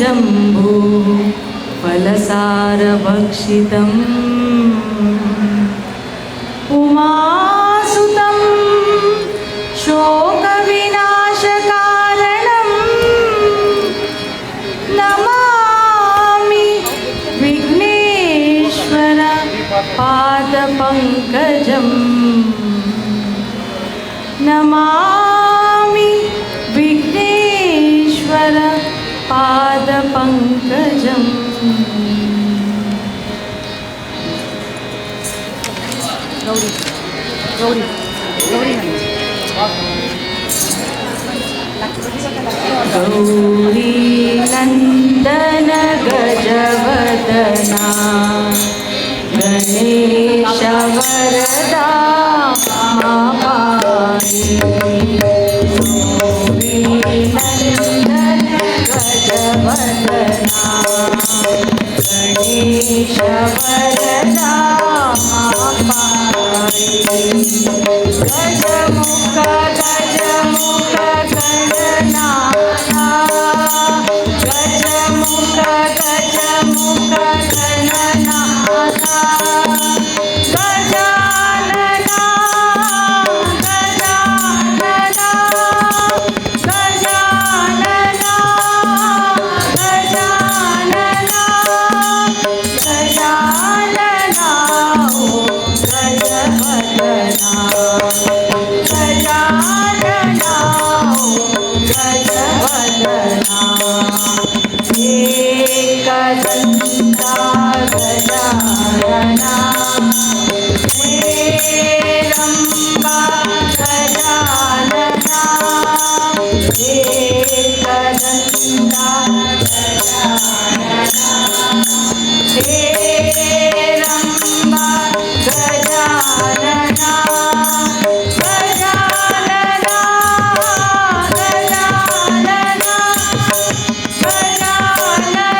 जम्बू फलसारभक्षितम् उमासुतं शोकविनाशकारणं नमामि विघ्नेश्वर पादपङ्कजम् नमामि विघ्नेश्वर पादपङ्कजम्। गौरी गौरी गौरी गौरी नन्दन गजवदना गणेश वरदा महापाहि। गौरी नन्दन गजवदना गणेश वरदा महापाहि। गजमुख गजमुख गणनाथा गजमुख गजमुख गणनाथा गजानना गजानना गजानना गजानना गजानना ओ गजवदना गजानना ओ गजवदना एकदन्ता गजानना हेरम्बा गजानना एकदन्ता गजानना हेरम्बा गजानना गजानना गजानना गजानना गजानना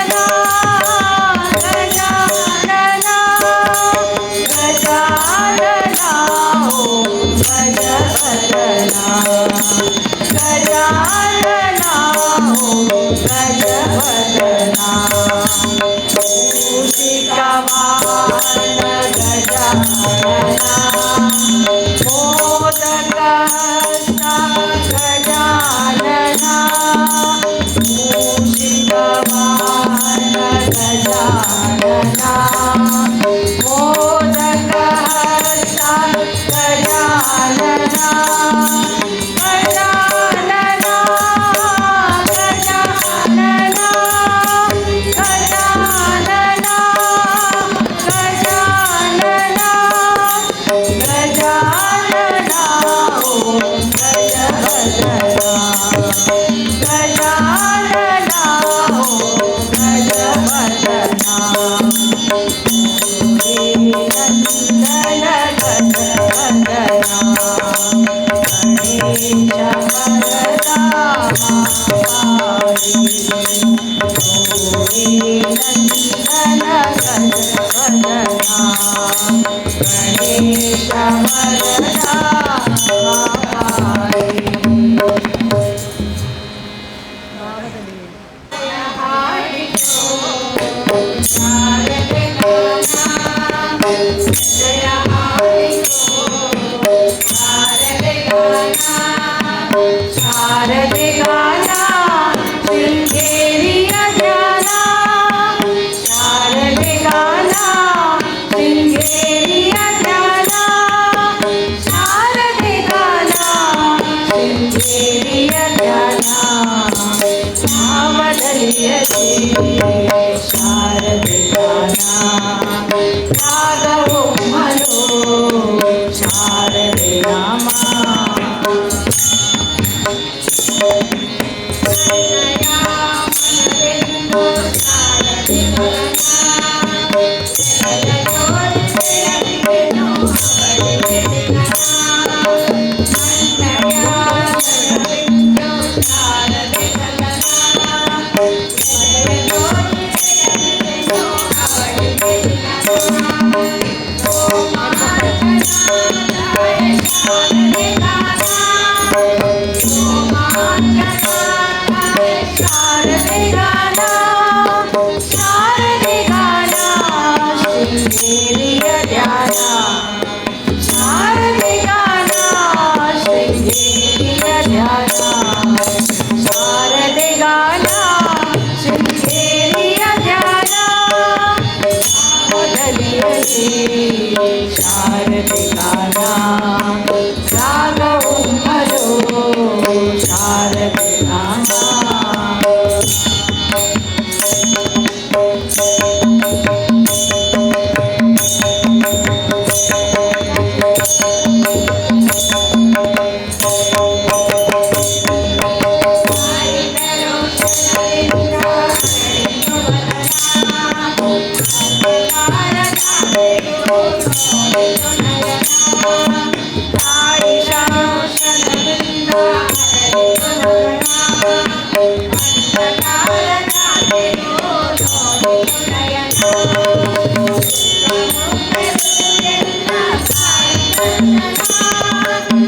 गजानना ओ गजवदना गजानना ओ गजवदना मूषिकवाहन गजानना मोदकहस्त गजानना मूषिकवाहन गजानना मोदकहस्त गजानना गजानना गजानना गजानना गजानना गजानना ओ गजवदना गजानना ओ गजवदना नन्दन गजवदना गणेश वरदा महापाहि। गौरी नन्दन गजवदना गणेश वरदा महापाहि। शारदे गाना शृंगेरी अजाना शारदे गाना शृंगेरी अजाना शारदे गाना शृंगेरी अजाना आवदलियते शारदे गाना रागवो मनो शारदे नामा शारदे ತಾಯಿ ಶಾಸನವಿಂದ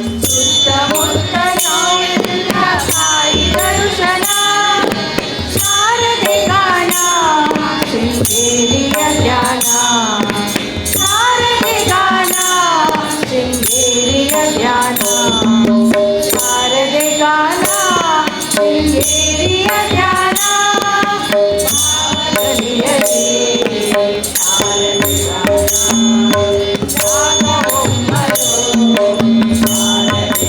ಸುತ್ತಮುತ್ತ ನೋವಿಲ್ಲ ತಾಯಿ ದರ್ಶನ ಶಾರದೆ ಗಾನ ಶೃಂಗೇರಿಯ ಧ್ಯಾನ ಶಾರದೆ ಗಾನ ಶೃಂಗೇರಿಯ ಧ್ಯಾನ ಶಾರದೆ ಗಾನ ಶೃಂಗೇರಿಯ ಧ್ಯಾನ ಭಾವದಲ್ಲಿಯಲಿ ಶಾರದೆ ಗಾನ ರಾಗವೊಮ್ಮರು ಶಾರದೆ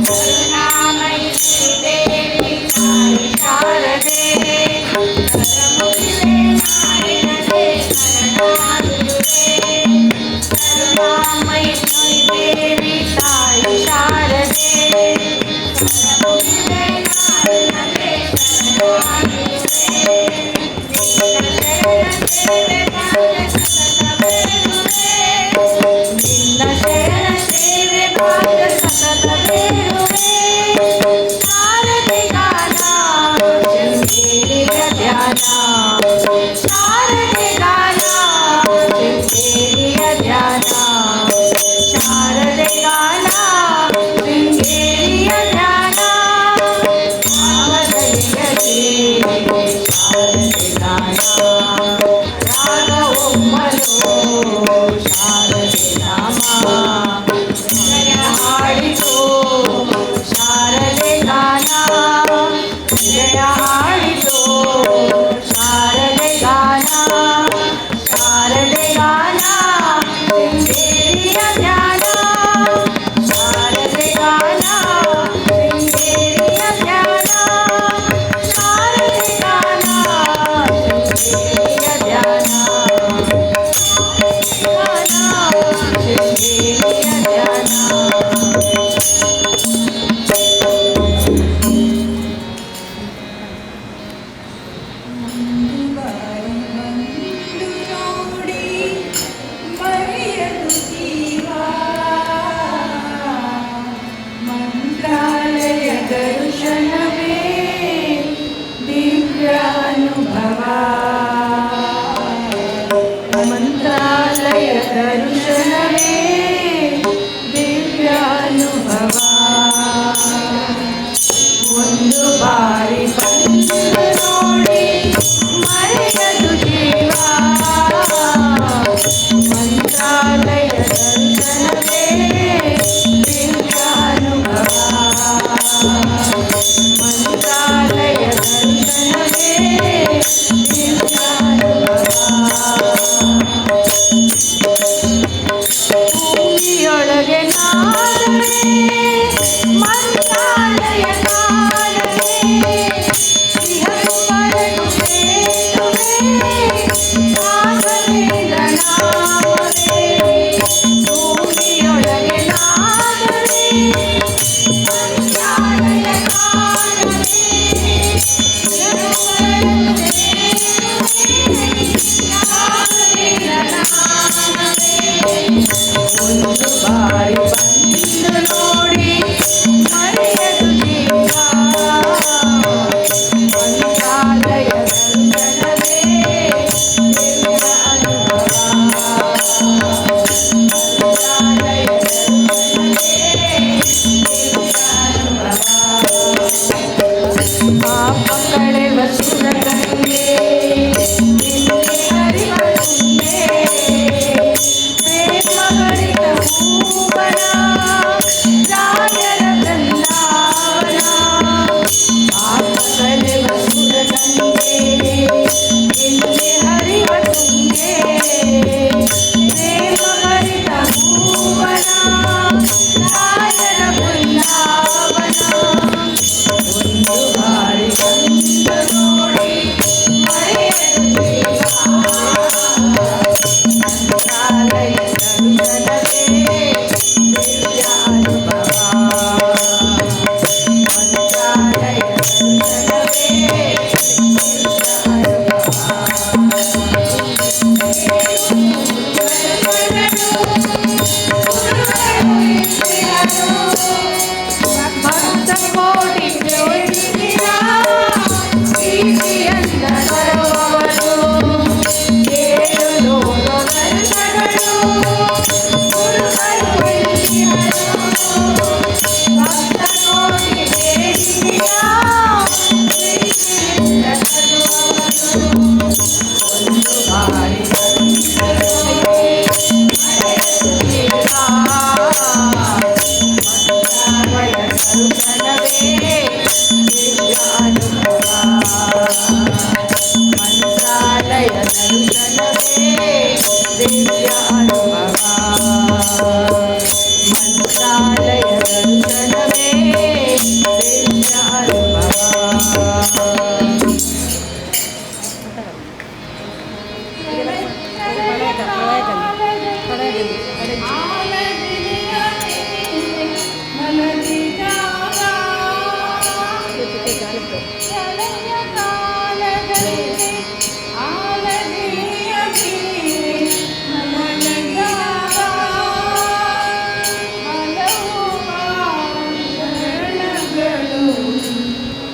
ಕರುಣಾಮಯಿ ಶ್ರೀದೇವಿ ತಾಯಿ ಶಾರದೆ ಕರಮುಗಿಲೆ ನಾಯಕತೆ ಕರುಣಾದುರೆ ಕರುಣಾಮಯಿ ಶ್ರೀದೇವಿ ತಾಯಿ ಶಾರದೆ ಕರಮುಗಿಲೆ ನಾಯಕತೆ ಕರುಣಾದುರೆ ನಿನ್ನ ಶರಣ ಸೇವೆ ಭಾಗ್ಯ ಸತತ ಬೇರುವೆ ಶಾರದೆ ಗಾನ ಶೃಂಗೇರಿಯ ಧ್ಯಾನ ಶಾರದೆ ಗಾನ ಶೃಂಗೇರಿಯ ಧ್ಯಾನ ಶಾರದೆ ಗಾನ ಶೃಂಗೇರಿಯ ಧ್ಯಾನ ಭಾವದಲ್ಲಿಯಲಿ ಶಾರದೆ ಗಾನ ರಾಗವೊಮ್ಮಲು ಶಾರದೆ ನಾಮ ಜಯ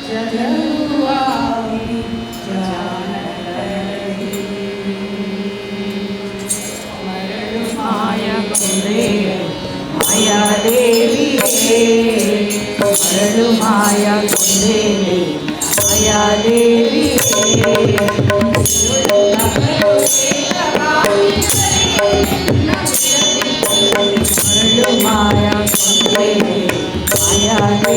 ಜಲರುವಾಗಿ ಜಾನಕರಡಿ ಮರಳು ಮಾಯ ಕೊಂಡೆ ಮಾಯಾದೇವಿಯೇ ಮರಳು ಮಾಯ ಕೊಂಡೆ ಮಾಯಾದೇವಿಯೇ ಮರಳು ಮಾಯ ಕೊಂಡೆ ಮಾಯಾದೇವಿಯೇ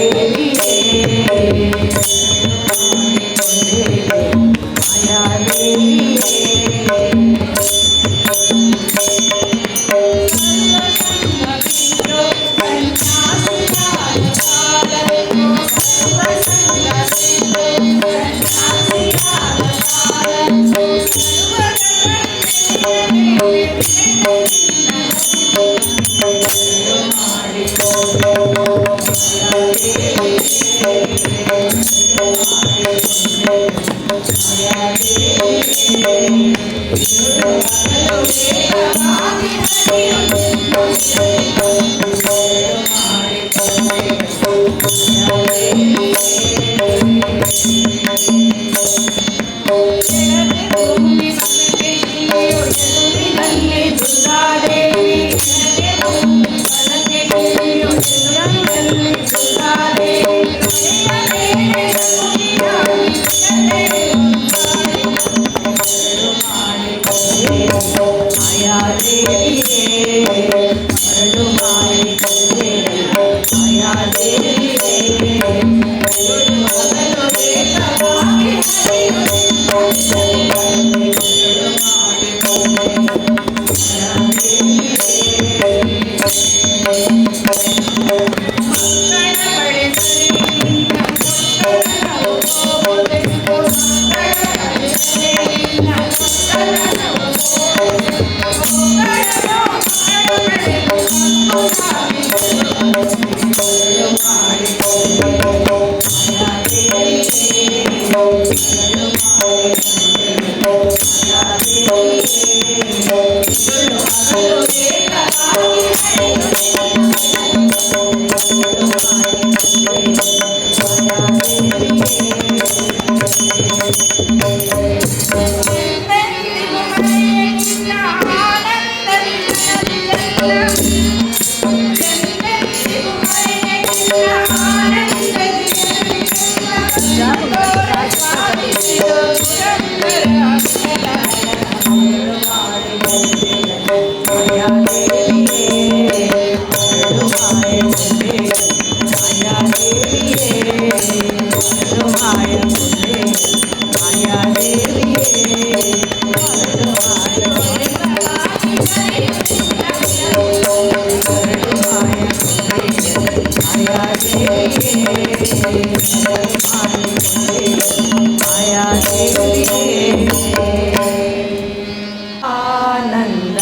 ಆನಂದ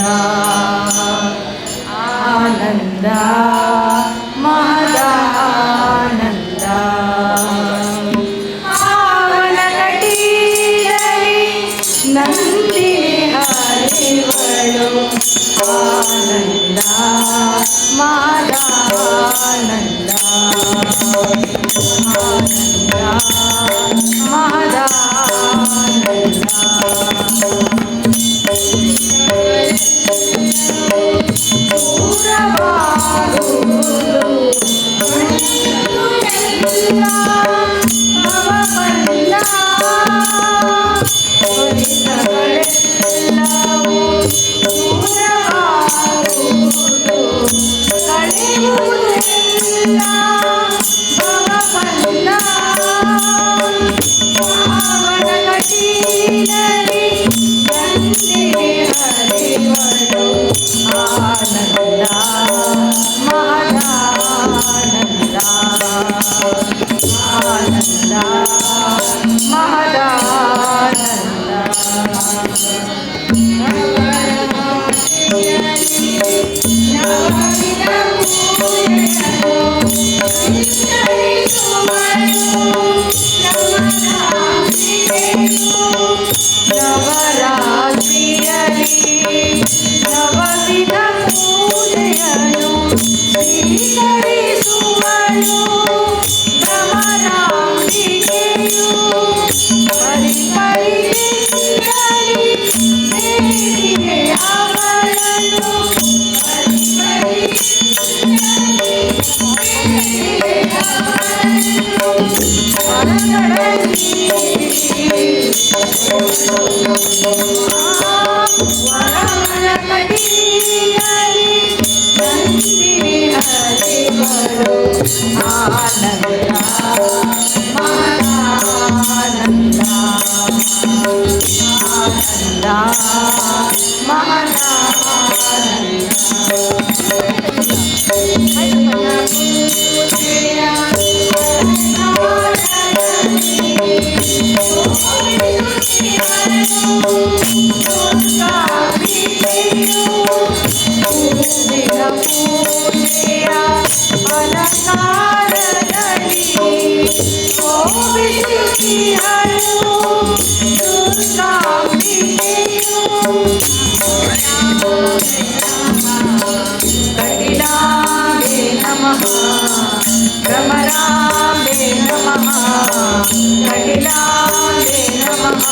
ಆನಂದ ಮಹದಾನಂದ ಆವನ ಕಟೀಲಲಿ ನಂದಿ ಹರಿವಳು ಆನಂದ ಮಹದಾನಂದ ಆನಂದ ಮಹದಾನಂದ ಸ್ವೀಕರಿಸುವನು ಭ್ರಮರಾಂಬಿಕೆ ವರಮನ ಕಟೀಲಲಿ ನಂದಿನಿ ಹರಿಗಳು ಆನಂದ ಮಹಾನಂದ ಆನಂದ कटिलाभे नमः भ्रमराभे नमः कटिलाभे नमः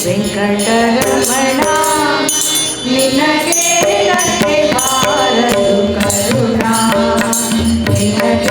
ವೆಂಕಟರಮಣ ನಿನಗೆ ಬಾರದು ಕರುಣಾ ನಿನಗೆ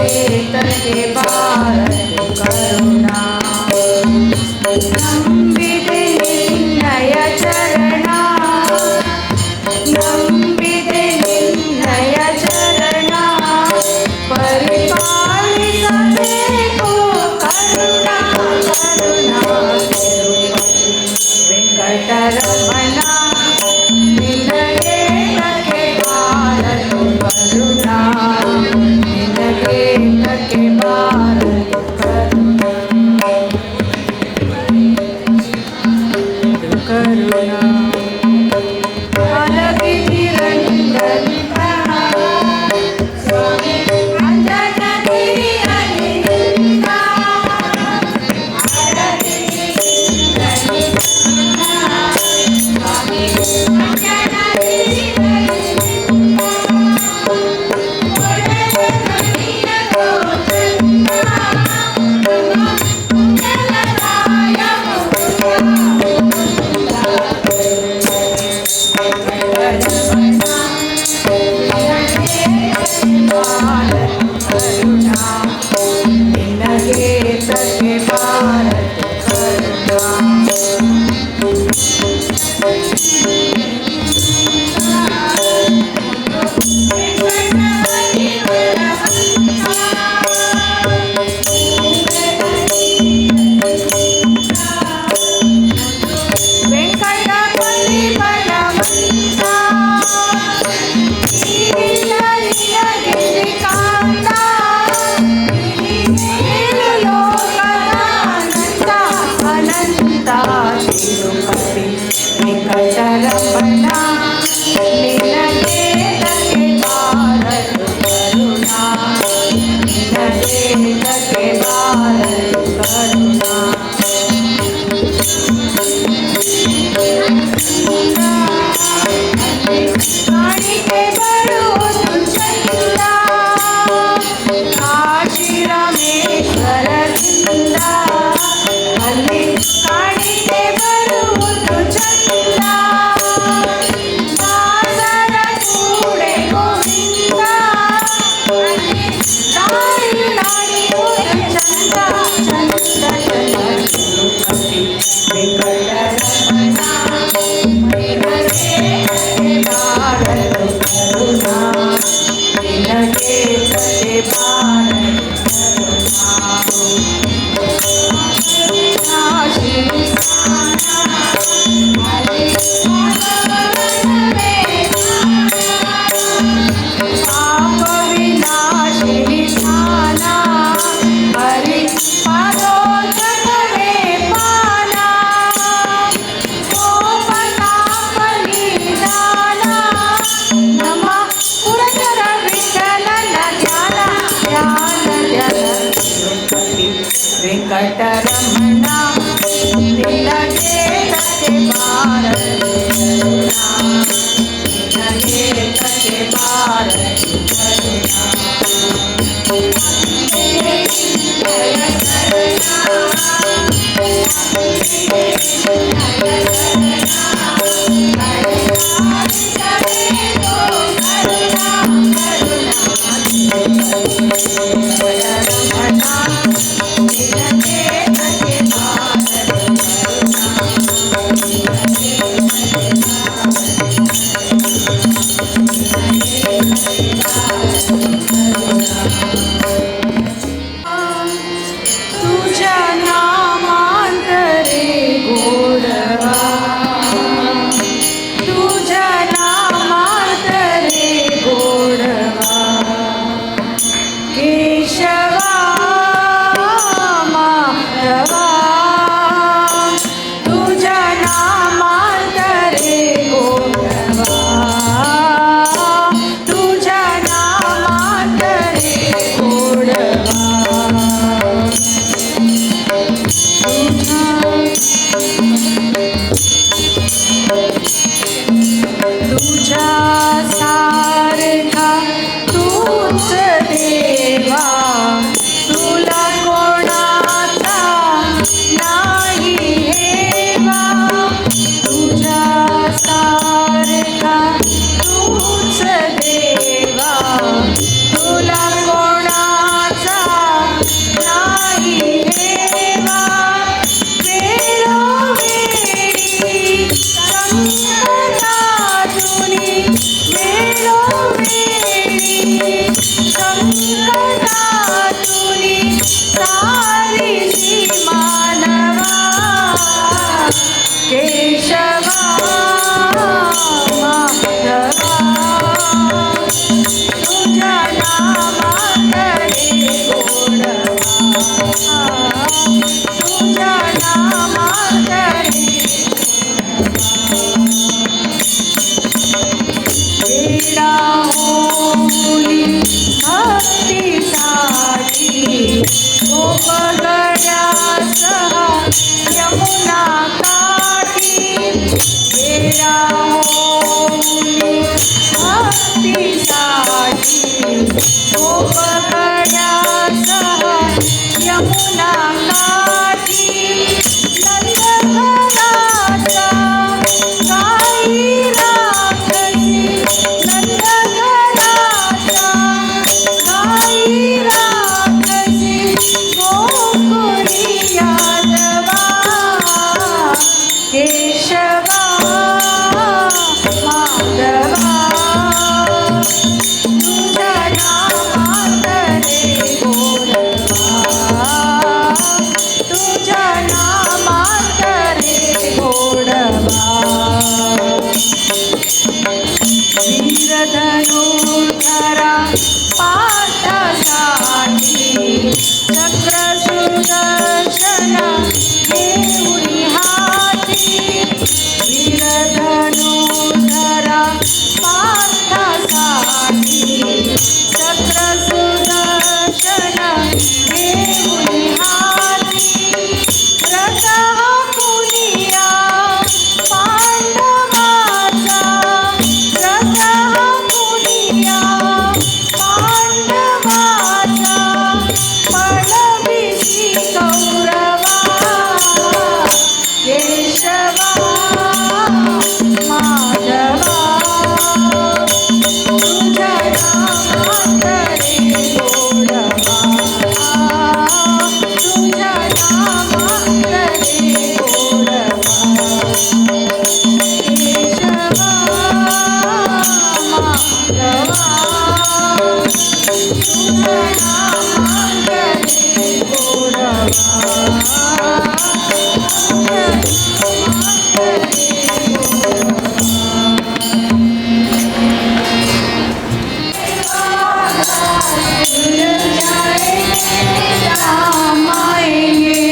राम आएंगे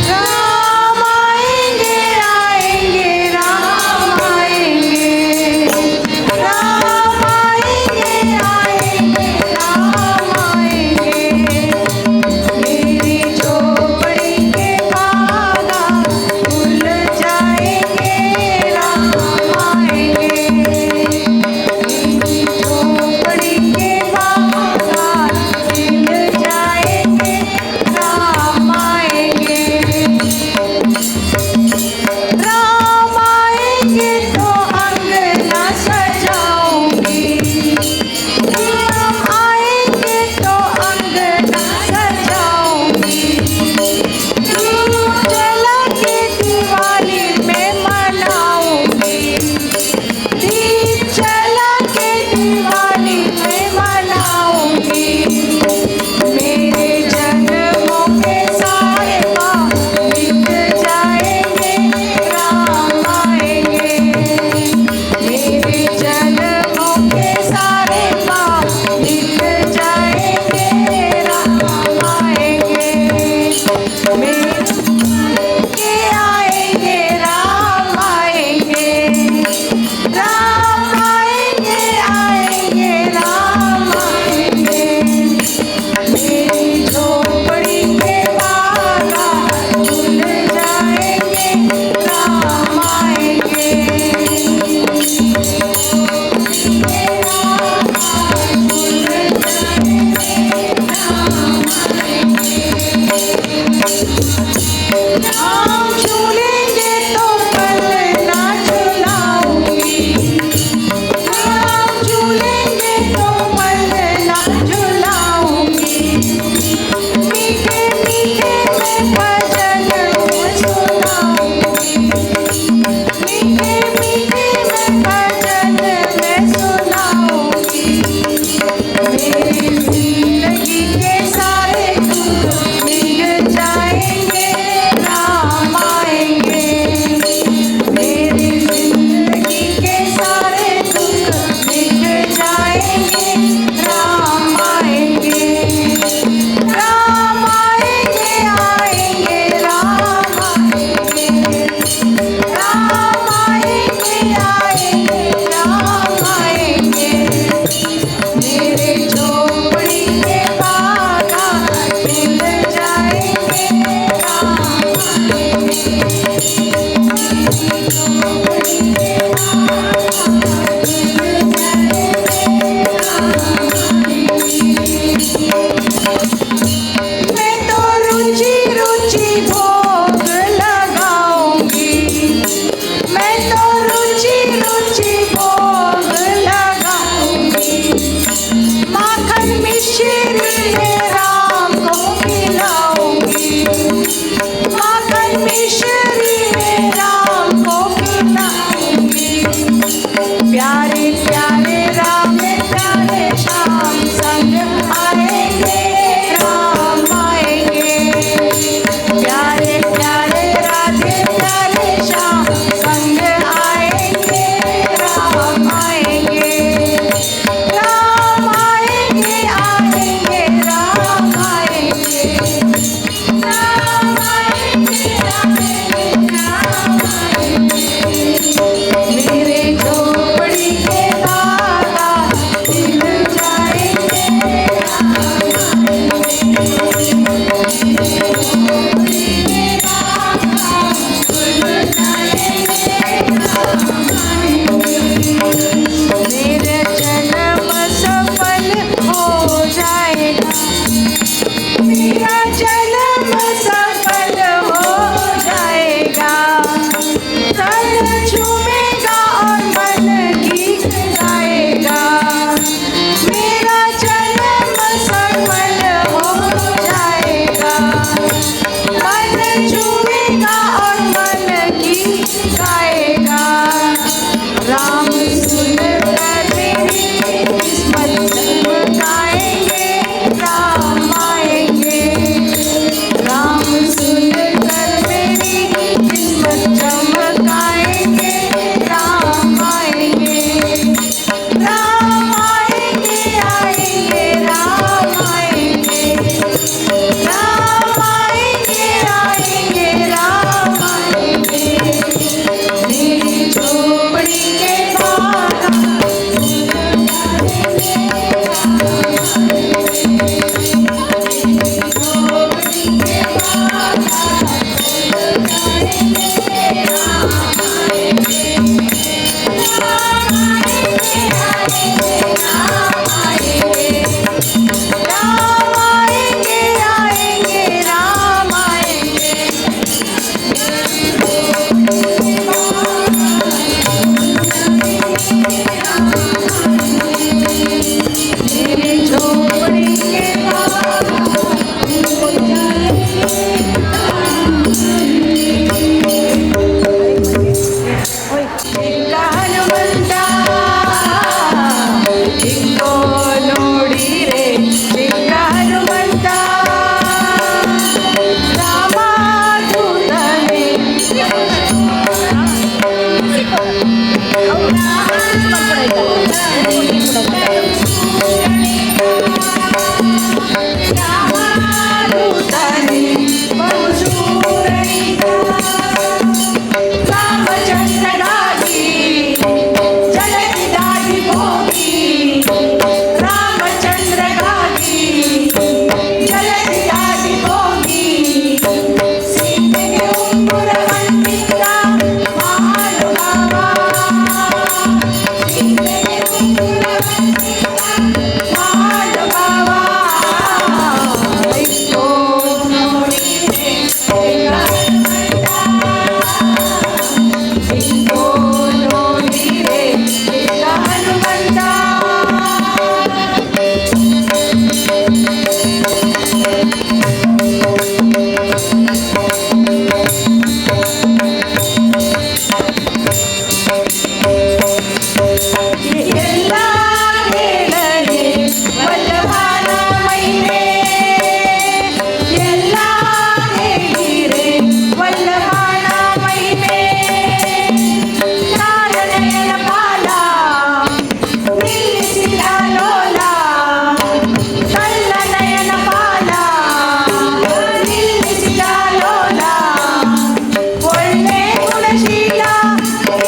राम आएंगे आएंगे राम आएंगे राम आएंगे आएंगे राम तेरी झोपड़ी के जिंका हनुमंत जिंको नोड़ी रे जिंका हनुमंत रामदूतने रामदूतने बहुशूरणिता रामचंद्र गाजी जलति दाटी भोगी रामचंद्र गाजी जलति दाटी भोगी सीतेಗೆ ಉಂಗುರವನ್ನಿತ್ತ ಮಹಾನುಭಾವ सीतेಗೆ ಉಂಗುರವನ್ನಿತ್ತ ಮಹಾನುಭಾವ ಇಷ್ಟೋ ನೋಡಿದೆ जिंको नोड़ी रे जिंका हनुमंत ಎಲ್ಲ ಹೇಳನೆ ವಲ್ಲಭನ ಮಹಿಮೆ ಎಲ್ಲ ಹೇಳಿರೆ ವಲ್ಲಭನ ಮಹಿಮೆ ನಾರಾಯಣ ಪಾಲ ನಿಲ್ಲಿಸಿದ ಲೋಲ ಕಲ್ಲನಯನ ಪಾಲ ನಿಲ್ಲಿಸಿದ ಲೋಲ ಒಳ್ಳೆ ಗುಣಶೀಲ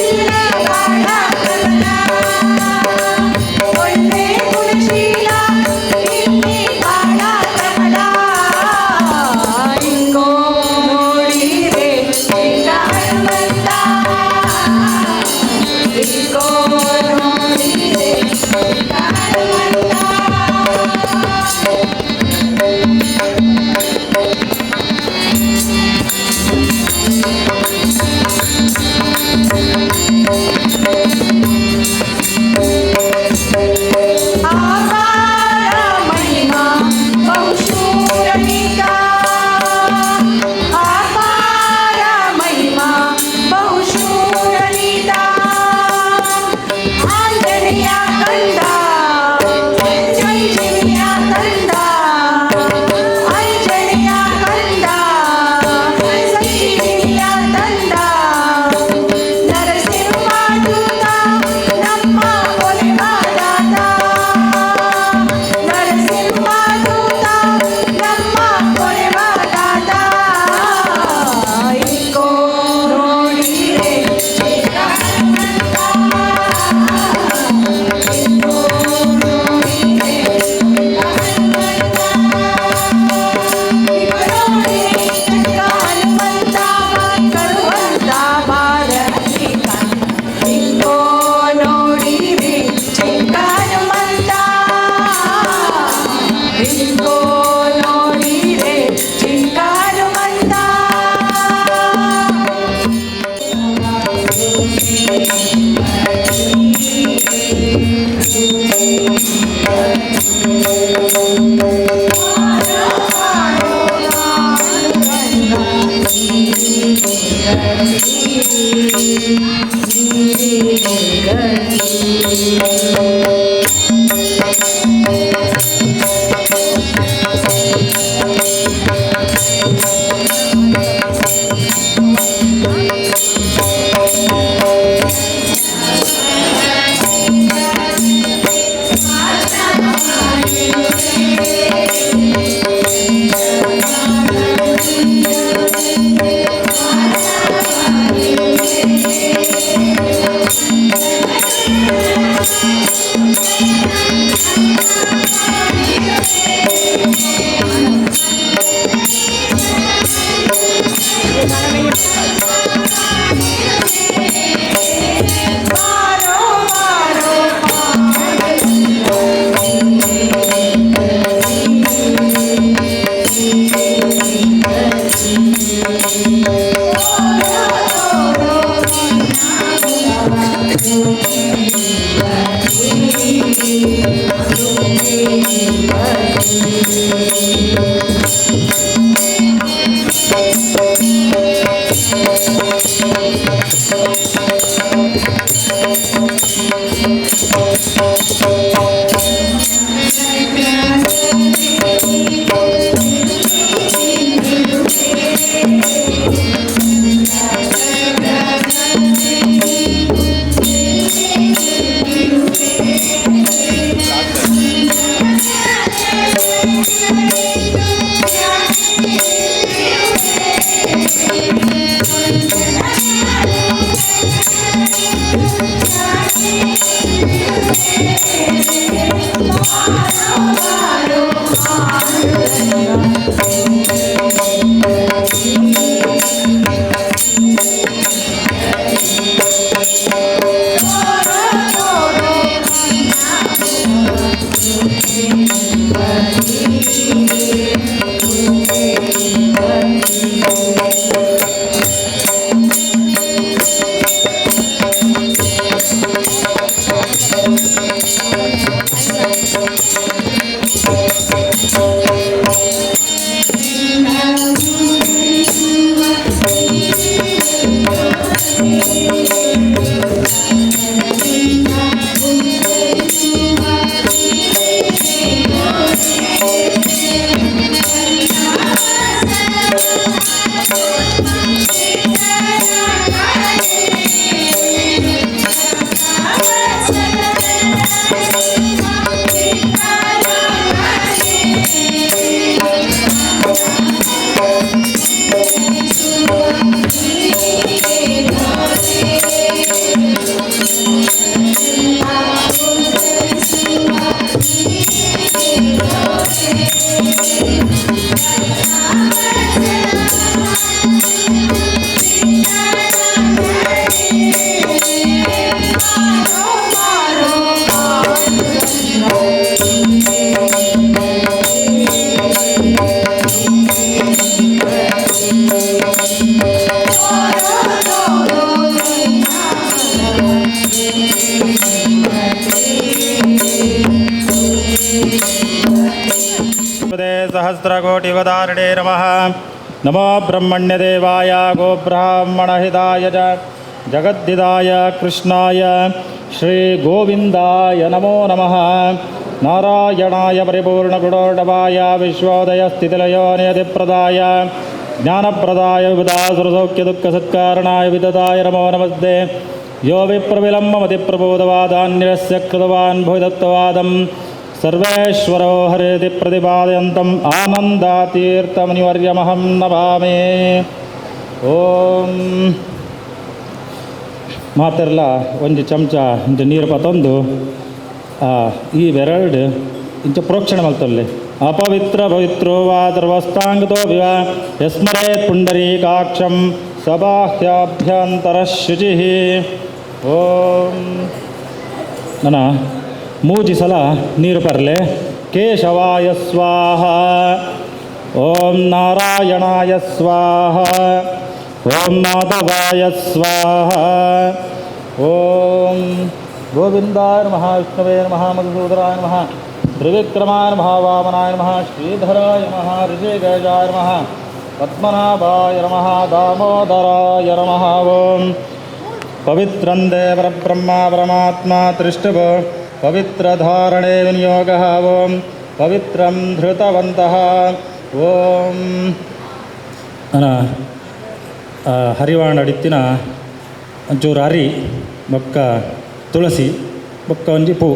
ಇಲ್ಲೇ ಬಾಳ ಕಮಲ ಒಳ್ಳೆ ಗುಣಶೀಲ ಇಲ್ಲಿ ಬಾಳ ಕಮಲ ಇಂಗೋ ನೋಡಿರೆ ಜಿಂಕ ಹನುಮಂತ ಇಂಗೋ ನೋಡಿರೆ ಜಿಂಕ ಹನುಮಂತ आकार महिमा बहुशूरणिता आकार महिमा बहुशूरणिता आंजनेय कंद जय कंद अंजनेय कंद संजीवनिಯ ತಂದ ನರಸಿಂಹದೂತ ನಮ್ಮ ಕೊಲೆವಾದಾತ ನರಸಿಂಹದೂತ ನಮ್ಮ ಕೊಲೆವಾದಾತ ಇಂಗೋ ನೋಡಿರೆ ಜಿಂಕ ಹನುಮಂತ ಇಂಗೋ ನೋಡಿರೆ ಜಿಂಕ ಹನುಮಂತ ಇವನೋಡಿರೆ ಜಿಂಕ ಹನುಮಂತ ಕರುವಂತ ಭಾರತೀಕ ಇಂಗೋ ನೋಡಿರೆ ಜಿಂಕ ಹನುಮಂತ ಇಂಗೋ ನೋಡಿರೆ ಜಿಂಕ ಹನುಮಂತ सहस्रकोटिवदारिणे नमः। नमो ब्रह्मण्यदेवाय गोब्राह्मणहिताय च जगद्दिदाय कृष्णाय श्रीगोविन्दाय नमो नमः। नारायणाय परिपूर्णगुणोर्णवाय विश्वोदयस्थितिलयो नियतिप्रदाय ज्ञानप्रदाय विबुधासुरसौख्यदुःखसत्कारणाय विददाय नमो नमस्ते। यो विप्रविलम्बमतिप्रबोधवादान्यस्य कृतवान् भुविदत्तवादं सर्वेश्वरो हरेति प्रतिपादयन्तम् आनन्दातीर्थमुनिवर्यमहं नमामि। ಓಂ ಮಾತೆಲ್ಲ ಒಂದು ಚಮಚ ಇಂಚ ನೀರು ಪತ್ತೊಂದು ಇವೆರಡು ಇಂಚ ಪ್ರೋಕ್ಷಣೆ ಮಲ್ತೊಲ್ಲೆ ಅಪವಿತ್ರ ಪವಿತ್ರೋ ವಾ ದ್ರವಸ್ಥಾಂಗತೋ ವಿವ ಯಸ್ಮರೇತ್ ಪುಂಡರೀಕಾಕ್ಷಂ ಸಬಾಹ್ಯಾಭ್ಯಂತರ ಶುಚಿ. ಓಂ ನನ್ನ ಮೂಜಿ ಸಲ ನೀರು ಪರ್ಲೆ. ಕೇಶವಾಯ ಸ್ವಾಹ, ಓಂ ನಾರಾಯಣಾಯ ಸ್ವಾಹ, ಓಂ ಮಾಧವಾಯ ಸ್ವಾಹ, ಓಂ ಗೋವಿಂದಾಯ ನಮಃ, ವಿಷ್ಣವೇ ನಮಃ, ಮಧುಸೂದನಾಯ ನಮಃ, ತ್ರಿವಿಕ್ರಮಾಯ ನಮಃ, ವಾಮನಾಯ ನಮಃ, ಶ್ರೀಧರಾಯ ನಮಃ, ಋಷಿಕೇಶಾಯ ನಮಃ, ಪದ್ಮನಾಭಾಯ ನಮಃ, ದಾಮೋದರಾಯ ನಮಃ. ಓಂ ಪವಿತ್ರಂ ದೇವರಬ್ರಹ್ಮ ಪರಮಾತ್ಮ ತ್ರಿಷ್ಟಭ ಪವಿತ್ರಧಾರಣೆ ವಿನಿಯೋಗಃ. ಓಂ ಪವಿತ್ರಂ ಧೃತವಂತಃ. ಓಂ ಹರಿವಾಣ ಅಡಿತ್ತಿನ ಒಂಚೂರು ಅರಿ ಬೊಕ್ಕ ತುಳಸಿ ಬೊಕ್ಕ ಒಂಜಿ ಪೂ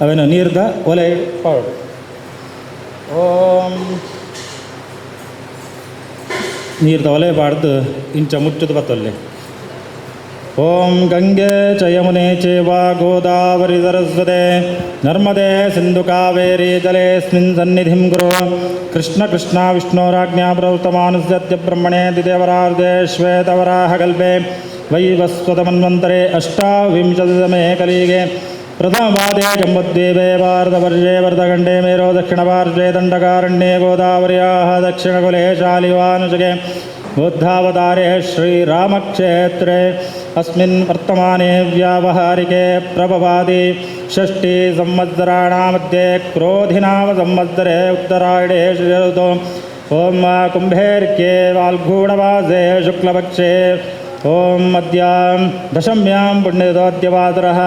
ಅವೇನು ನೀರ್ದ ಒಲೆ ಪಾಡು. ಓಂ ನೀರ್ದ ಒಲೆ ಪಾಡ್ದು ಇಂಚ ಮುಚ್ಚುದು ಬತ್ತೊಲ್ಲೆ. ಓಂ ಗಂಗೆ ಚ ಯಮುನೆ ಚೇವ ಗೋದಾವರಿ ಸರಸ್ವತೆ ನರ್ಮದೆ ಸಿಂಧು ಕಾವೇರಿ ಜಲೇಸ್ಮಿನ್ ಸನ್ನಿಧಿಂ ಗುರು. ಕೃಷ್ಣ ಕೃಷ್ಣ ವಿಷ್ಣೋರಾಜ್ಞಾ ಪ್ರವೃತ್ತಮಾನುಸ್ಯತ್ಯ ಬ್ರಹ್ಮಣೇ ದಿದೇವರಾರ್ಧೇ ಶ್ವೇತವರಾಹಕಲ್ಪೆ ವೈವಸ್ವತಮನ್ವಂತರೆ ಅಷ್ಟಾವಿಂಶತಿತಮೇ ಕಲಿಗೆ ಪ್ರಥಮಪಾದೇ ಜಂಬುದ್ವೀಪೆ ಭಾರತವರ್ಷೇ ವರದಖಂಡೇ ಮೇರೋ ದಕ್ಷಿಣಪಾರ್ಶ್ವೇ ದಂಡಕಾರಣ್ಯೇ ಗೋದಾವರ್ಯಾಃ ದಕ್ಷಿಣಕುಲೆ ಶಾಲಿವಾನುಜಗೆ बुद्धावतारे श्रीरामक्षेत्रे अस्मिन् वर्तमाने व्यावहारिके प्रभवादि षष्ठी संवत्सराणां मध्ये क्रोधिनाम संवत्सरे उत्तरायणे ऋतौ ओम कुंभेर्के वाल्गूणवासे शुक्लपक्षे ओम मध्यां दशम्यां पुण्यदोद्यवासरः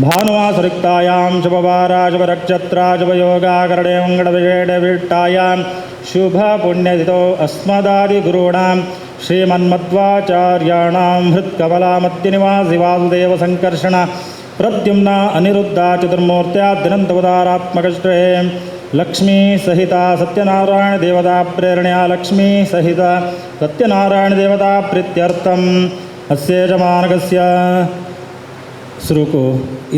भानुवासरिक्तायां शुभवारा शुभनक्षत्रा शुभयोगाकरणे मङ्गलविशेषे विशिष्टायां शुभपुण्यतिथौ अस्मदादिगुरूणां श्रीमन्मध्वाचार्याणां हृत्कमलामध्यनिवासि वासुदेवसङ्कर्षण प्रद्युम्न अनिरुद्धा चतुर्मूर्त्याद्यनन्तवतारात्मकश्रे लक्ष्मी सहिता सत्यनारायण देवता प्रेरणया लक्ष्मी सहिता सत्यनारायण देवता प्रीत्यर्थम् अस्य यजमानकस्य सुरुकु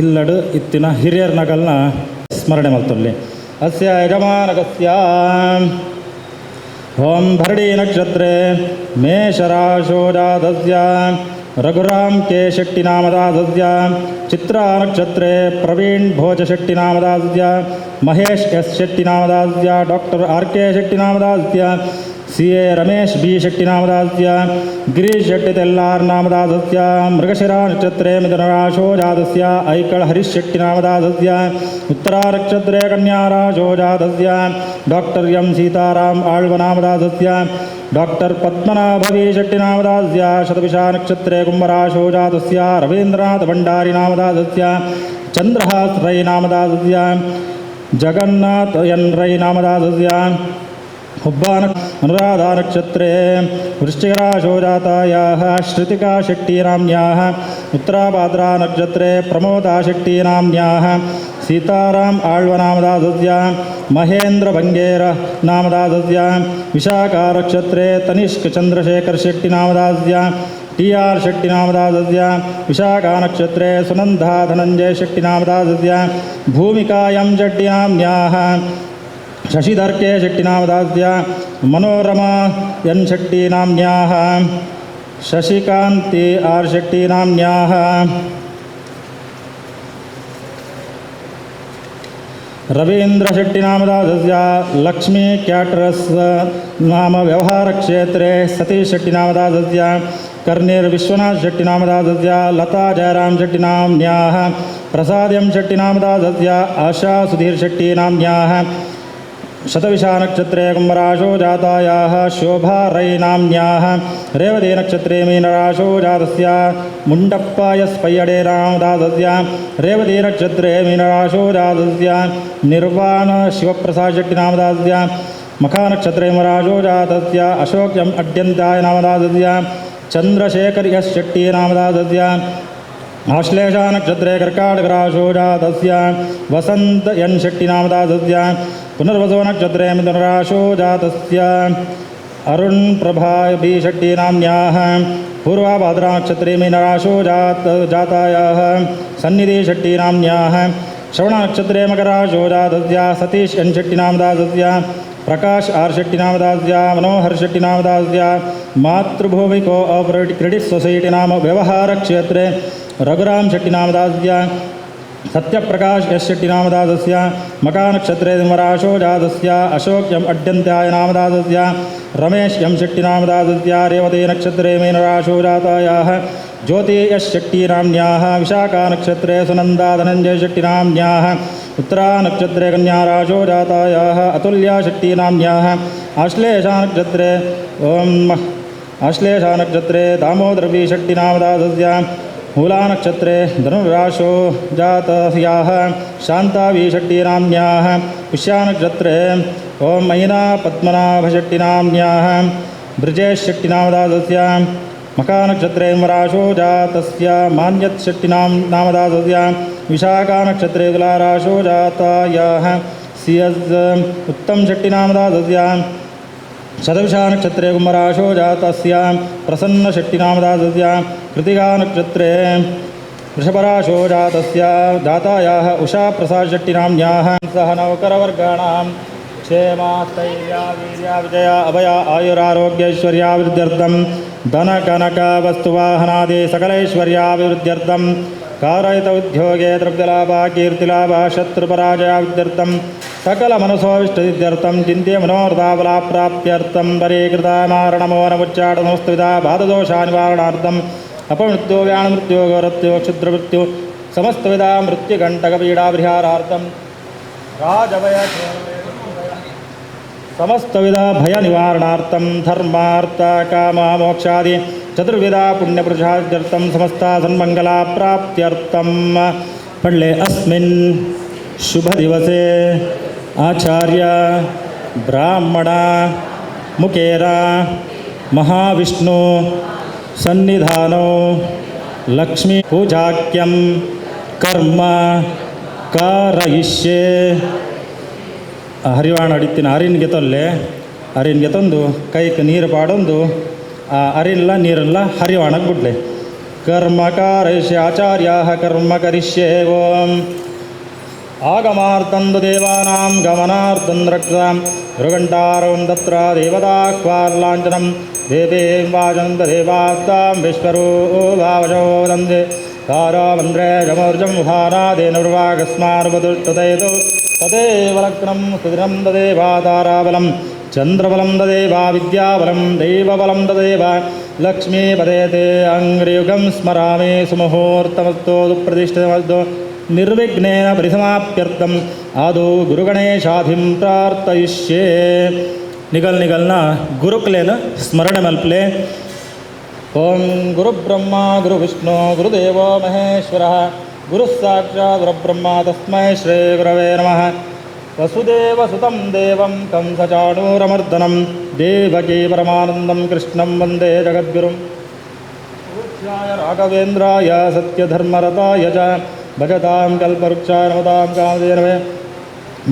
इल्लडु इत्तिन हिरियर्नकल्न स्मರಣೆ मल्तुल्ले अस्य यजमानकस्य ओम भरणी नक्षत्रे मेषराशो जातस्य रघुराम के शेट्टिनामदासस्य चित्रा नक्षत्रे प्रवीण भोज शेट्टिनामदासस्य महेश एस शेट्टिनामदासस्य डॉक्टर आर के शेट्टिनामदासस्य सी ए रमेश बी शेट्टिनामदासस्य गिरीश शेट्टी तेल्लार नामदासस्य मृगशिरा नक्षत्रे मिथुनराशो जातस्य ऐकळ हरीश शेट्टिनामदासस्य उत्तरा नक्षत्रे कन्याराशो जातस्य डॉक्टर एम सीताराम आळ्वनामदासस्य डॉक्टर पद्मनाभ वी शेट्टिनामदासस्य शतभिषा नक्षत्रे कुम्भराशो जातस्य रवीन्द्रनाथ भण्डारी नामदासस्य चन्द्रहास रೈ नामदासस्य जगन्नाथ एन रೈ नामदासस्य हुब्बान अनुराधा नक्षत्रे वृश्चिकराशो जातायाः श्रुतिका शेट्टीनाम्न्याः उत्तराभाद्रा नक्षत्रे प्रमोदा शेट्टीनाम्न्याः सीताराम आळ्वनामदासस्य महेन्द्र भंगेर नामदासस्य विशाखा नक्षत्रे तनिष्क चंद्रशेखर शेट्टीनामदासस्य टी आर शेट्टीनामदासस्य विशाखा नक्षत्रे सुनंदा धनंजय शेट्टीनामदासस्य भूमिकायां शेट्टीनाम्न्याः शशिधर के शेट्टीनामदासस्य मनोरमा एन शेट्टीनाम्न्याः शशिकांति आर शेट्टीनाम्न्याः रवीन्द्र शेट्टीनामदासस्य लक्ष्मी कैटरर्स नाम व्यवहार क्षेत्रे सतीश शेट्टीनामदासस्य कर्णीर विश्वनाथ शेट्टीनामदासस्य लता जयराम शेट्टीनाम्न्याः प्रसाद एम शेट्टीनामदासस्य आशा सुधीर शेट्टीनाम्न्याः शतविषा नक्षत्रे कुम्भराशो जातायाः शोभा रೈ नाम्न्याः रेवती नक्षत्रे मीनराशो जातस्य मुण्डप्पा एस् पय्यडे नामदासस्य रेवती नक्षत्रे मीनराशो जातस्य निर्वाण शिवप्रसाद शेट्टीनामदासस्य मखा नक्षत्रे मराशो जातस्य अशोक एम अड्यन्ताय नामदासस्य चंद्रशेखर एस शेट्टीनामदासस्य आश्लेषा नक्षत्रे कर्काटकराशो जातस्य वसंत एन शेट्टीनामदासस्य पुनर्वसो नक्षत्रे मिथुनराशो जातस्य अरुण प्रभा बी शेट्टीनाम्न्याः पूर्वाभाद्रा नक्षत्रे मीनराशो जातायाः सन्निधि शेट्टीनाम्न्याः श्रवण नक्षत्रे मकराशो जातस्य सतीश एन शेट्टीनामदासस्य प्रकाश आर शेट्टीनामदासस्य मनोहर शेट्टीनामदासस्य मातृभूमि को ऑपरेटिव क्रेडिट सोसाइटी नाम व्यवहार क्षेत्रे रघुराम शेट्टीनामदासस्य सत्यप्रकाश एस शेट्टीनामदासस्य मका नक्षत्रे मराशो जातस्य अशोक एम अड्यन्त्याय नामदासस्य रमेश एम शेट्टीनामदासस्य रेवती नक्षत्रे मीनराशो जातायाः ज्योति एस शेट्टीनाम्न्याः विशाखा नक्षत्रे सुनंदा धनंजय शेट्टीनाम्न्याः उत्तरा नक्षत्रे कन्याराशो जातायाः अतुल्या शेट्टीनाम्न्याः आश्लेषा नक्षत्रे आश्लेषा नक्षत्रे दामोदर वी शेट्टीनामदासस्य मूला नक्षत्रे धनुराशो जातस्याः शांता वी शेट्टीनाम्न्याः पुष्या नक्षत्रे ओम मयिना पद्मनाभ शेट्टीनाम्न्याः ब्रजेश शेट्टीनामदासस्य मका नक्षत्रे मराशो जातस्य मान्यत शेट्टीनामदासस्य विशाखा नक्षत्रे तुलाराशो जातायाः सीएस उत्तम शेट्टीनामदासस्य शतविषा नक्षत्रे कुम्भराशो जातस्य प्रसन्न शेट्टीनामदासस्य कृतिका नक्षत्रे वृषभराशो जातस्य जातायाः उषा प्रसाद शेट्टीनाम्न्याः सह नौकरवर्गाणां क्षेमास्थैर्या वीर्या विजया अभया आयुरारोग्यैश्वर्याभिवृद्ध्यर्थं धनकनक वस्तुवाहनादि सकलैश्वर्याभिवृद्ध्यर्थं कारयित उद्योगे द्रव्यलाभा कीर्तिलाभा शत्रुपराजयाभिवृद्ध्यर्थं सकलमनसोऽभिष्टसिद्ध्यर्थं चिन्त्य मनोरथाफलाप्राप्त्यर्थं वरीकृतामारणमोनमुच्चाटनोस्तुविधा बाधदोषानिवारणार्थम् अपमृत्यो व्याणमृत्यो गौरत्यो क्षुद्रमृत्यो ಸಮಸ್ತವಿಧ ಮೃತ್ಯುಗಂಟಕಪೀಡಾಪರಿಹಾರಾರ್ಥಂ ರಾಜಭಯ ಸಮಸ್ತವಿಧ ಭಯ ನಿವಾರಣಾರ್ಥಂ ಧರ್ಮಾರ್ಥ ಕಾಮ ಮೋಕ್ಷಾದಿ ಚತುರ್ವಿಧ ಪುಣ್ಯಪುರುಷಾರ್ಥಂ ಸಮಸ್ತ ಸನ್ಮಂಗಲ ಪ್ರಾಪ್ತ್ಯರ್ಥಂ ಪಳ್ಳೆ ಅಸ್ಮಿನ್ ಶುಭ ದಿವಸೆ ಆಚಾರ್ಯ ಬ್ರಾಹ್ಮಣ ಮುಖೇರ ಮಹಾವಿಷ್ಣು ಸನ್ನಿಧಾನೋ ಲಕ್ಷ್ಮೀ ಪೂಜಾಕ್ಯಂ ಕರ್ಮ ಕಾರಯಿಷ್ಯೆ ಹರಿವಾಣ ಅಡಿತಿನ ಅರಿನ್ಗೆ ತೊಲ್ಲೆ ಅರಿನ್ಗೆ ತಂದು ಕೈಗೆ ನೀರು ಪಾಡೊಂದು ಆ ಅರಿಲ್ಲ ನೀರೆಲ್ಲ ಹರಿವಾಣಕ್ಕೆ ಬಿಡ್ಲೆ ಕರ್ಮ ಕಾರಯಿಷ್ಯ ಆಚಾರ್ಯ ಕರ್ಮ ಕರಿಷ್ಯೆ ಓಂ ಆಗಮಾರ್ತಂದು ದೇವಾನಾಂ ಗಮನಾರ್ಥಂ ರಕ್ಷಾಂ ಋಗಂಟಾರಂ ತತ್ರ ದೇವತಾಹ್ವಾಲ್ಲಾಂಛನಂ ದೇವೇಂ ವಾಚನಂತ ದೇವಾಸ್ತಾಂ ವಿಶ್ವರೋ ಭಾವಶೋ ವಂದೇ ತಾರಾಮಂದ್ರೇ ಜಮೋರ್ಜಂ ಮುಖಾನಾದೇನುರ್ವಾಗಸ್ಮಾನುಪದುಷ್ಟುತೇತು ತದೇವ ಲಗ್ನಂ ಸುದಿನಂ ತದೇವ ತಾರಾಬಲಂ ಚಂದ್ರಬಲಂ ತದೇವ ವಿದ್ಯಾಬಲಂ ದೈವಬಲಂ ತದೇವ ಲಕ್ಷ್ಮೀಪದೇತೆ ಅಂಗ್ರಿಯುಗಂ ಸ್ಮರಾಮಿ ಸುಮುಹೂರ್ತಮಸ್ತು ಸುಪ್ರತಿಷ್ಠಿತಮಸ್ತು ನಿರ್ವಿಘ್ನೇನ ಪರಿಸಮಾಪ್ಯರ್ಥಂ ಆದೌ ಗುರುಗಣೇಶಾಧಿಂ ಪ್ರಾರ್ಥಯಿಷ್ಯೆ ನಿಗಲ್ ನಿಗಲ್ನ ಗುರುಕ್ಲೇನ ಸ್ಮರಣೆ ಮಲ್ಪಲೆ ಓಂ ಗುರುಬ್ರಹ್ಮ ಗುರುವಿಷ್ಣು ಗುರುದೇವೋ ಮಹೇಶ್ವರ ಗುರುಸ್ಸಾಕ್ಷಾತ್ ಗುರುಬ್ರಹ್ಮ ತಸ್ಮೈ ಶ್ರೀ ಗುರವೇ ನಮಃ ವಸುದೇವಸುತಂ ದೇವಂ ಕಂಸಚಾಣೂರಮರ್ದನಂ ದೇವಕೀ ಪರಮಾನಂದಂ ಕೃಷ್ಣಂ ವಂದೇ ಜಗದ್ಗುರುಂ ವೃಕ್ಷಾಯ ರಾಘವೇಂದ್ರಾಯ ಸತ್ಯಧರ್ಮರತಾಯ ಚ ಭಜತಾಂ ಕಲ್ಪವೃಕ್ಷಾಯ ನಮತಾಂ ಕಾಮಧೇನವೇ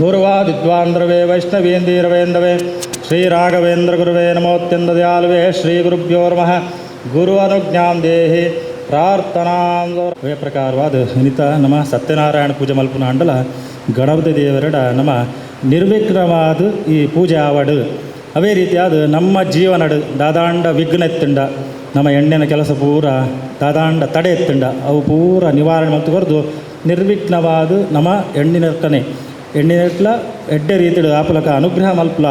ಗೌರವಾದಿದ್ವಾಂದ್ರವೇ ವೈಷ್ಣವೇಂದೀರವೇಂದವೇ ಶ್ರೀರಾಘವೇಂದ್ರ ಗುರುವೇ ನಮೋತ್ಯಂತ ದಯಾಳುವೇ ಶ್ರೀ ಗುರುಭ್ಯೋ ನಮಃ ಗುರು ಅನುಜ್ಞಾಂ ದೇಹಿ ಪ್ರಾರ್ಥನಾಂ ವೇ ಪ್ರಕಾರವಾದ ಅನಿತ ನಮ್ಮ ಸತ್ಯನಾರಾಯಣ ಪೂಜೆ ಮಲ್ಪನ ಅಂಡಲ ಗಣಪತಿ ದೇವರಡ ನಮ್ಮ ನಿರ್ವಿಘ್ನವಾದ ಈ ಪೂಜೆ ಆವಡು ಅವೇ ರೀತಿಯಾದ ನಮ್ಮ ಜೀವನಡು ದಾದಾಂಡ ವಿಘ್ನ ಎತ್ತುಂಡ ನಮ್ಮ ಎಣ್ಣೆನ ಕೆಲಸ ಪೂರ ದಾದಾಂಡ ತಡೆ ಎತ್ತುಂಡ ಅವು ಪೂರ ನಿವಾರಣೆ ಮತ್ತು ಬರೆದು ನಿರ್ವಿಘ್ನವಾದ ನಮ್ಮ ಎಣ್ಣಿನಕ್ಕನೆ ಎಣ್ಣಿನಟ್ಲ ಎಡ್ಡೆ ರೀತಿಡು ಆಪಲಕ ಅನುಗ್ರಹ ಮಲ್ಪಲ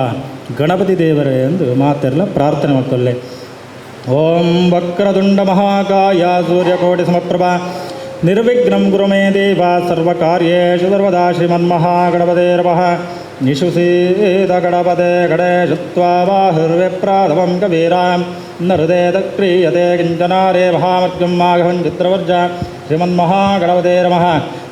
ಗಣಪತಿ ದೇವರೇ ಎಂದು ಮಾತೆಲ್ಲ ಪ್ರಾರ್ಥನೆ ಮಾಡ್ಕೊಳ್ಳೆ ಓಂ ವಕ್ರದುಂಡ ಮಹಾಕಾಯ ಸೂರ್ಯಕೋಟಿ ಸಮಪ್ರಭಾ ನಿರ್ವಿಘ್ನಂ ಗುರು ಮೇ ದೇವ ಸರ್ವಕಾರ್ಯೇಷು ಸರ್ವದಾ ಶ್ರೀಮನ್ಮಹಾಗಣಪತೆ ನಮಃ ನಿಶುಸೀತ ಗಣಪತೆ ಗಣೇಶತ್ವಾ ಬಾಹುರ್ವಿಪ್ರಾಧಮಂ ಕವೀರಾಂ ನ ಹೃದಯ ಕ್ರಿಯತೆ ಕಿಂಚನಾರೇ ಮಹಾಮತ್ಯಂ ಮಾಘವಂ ಚಿತ್ರವರ್ಜ ಶ್ರೀಮನ್ಮಹಾಗಣಪತೆ ನಮಃ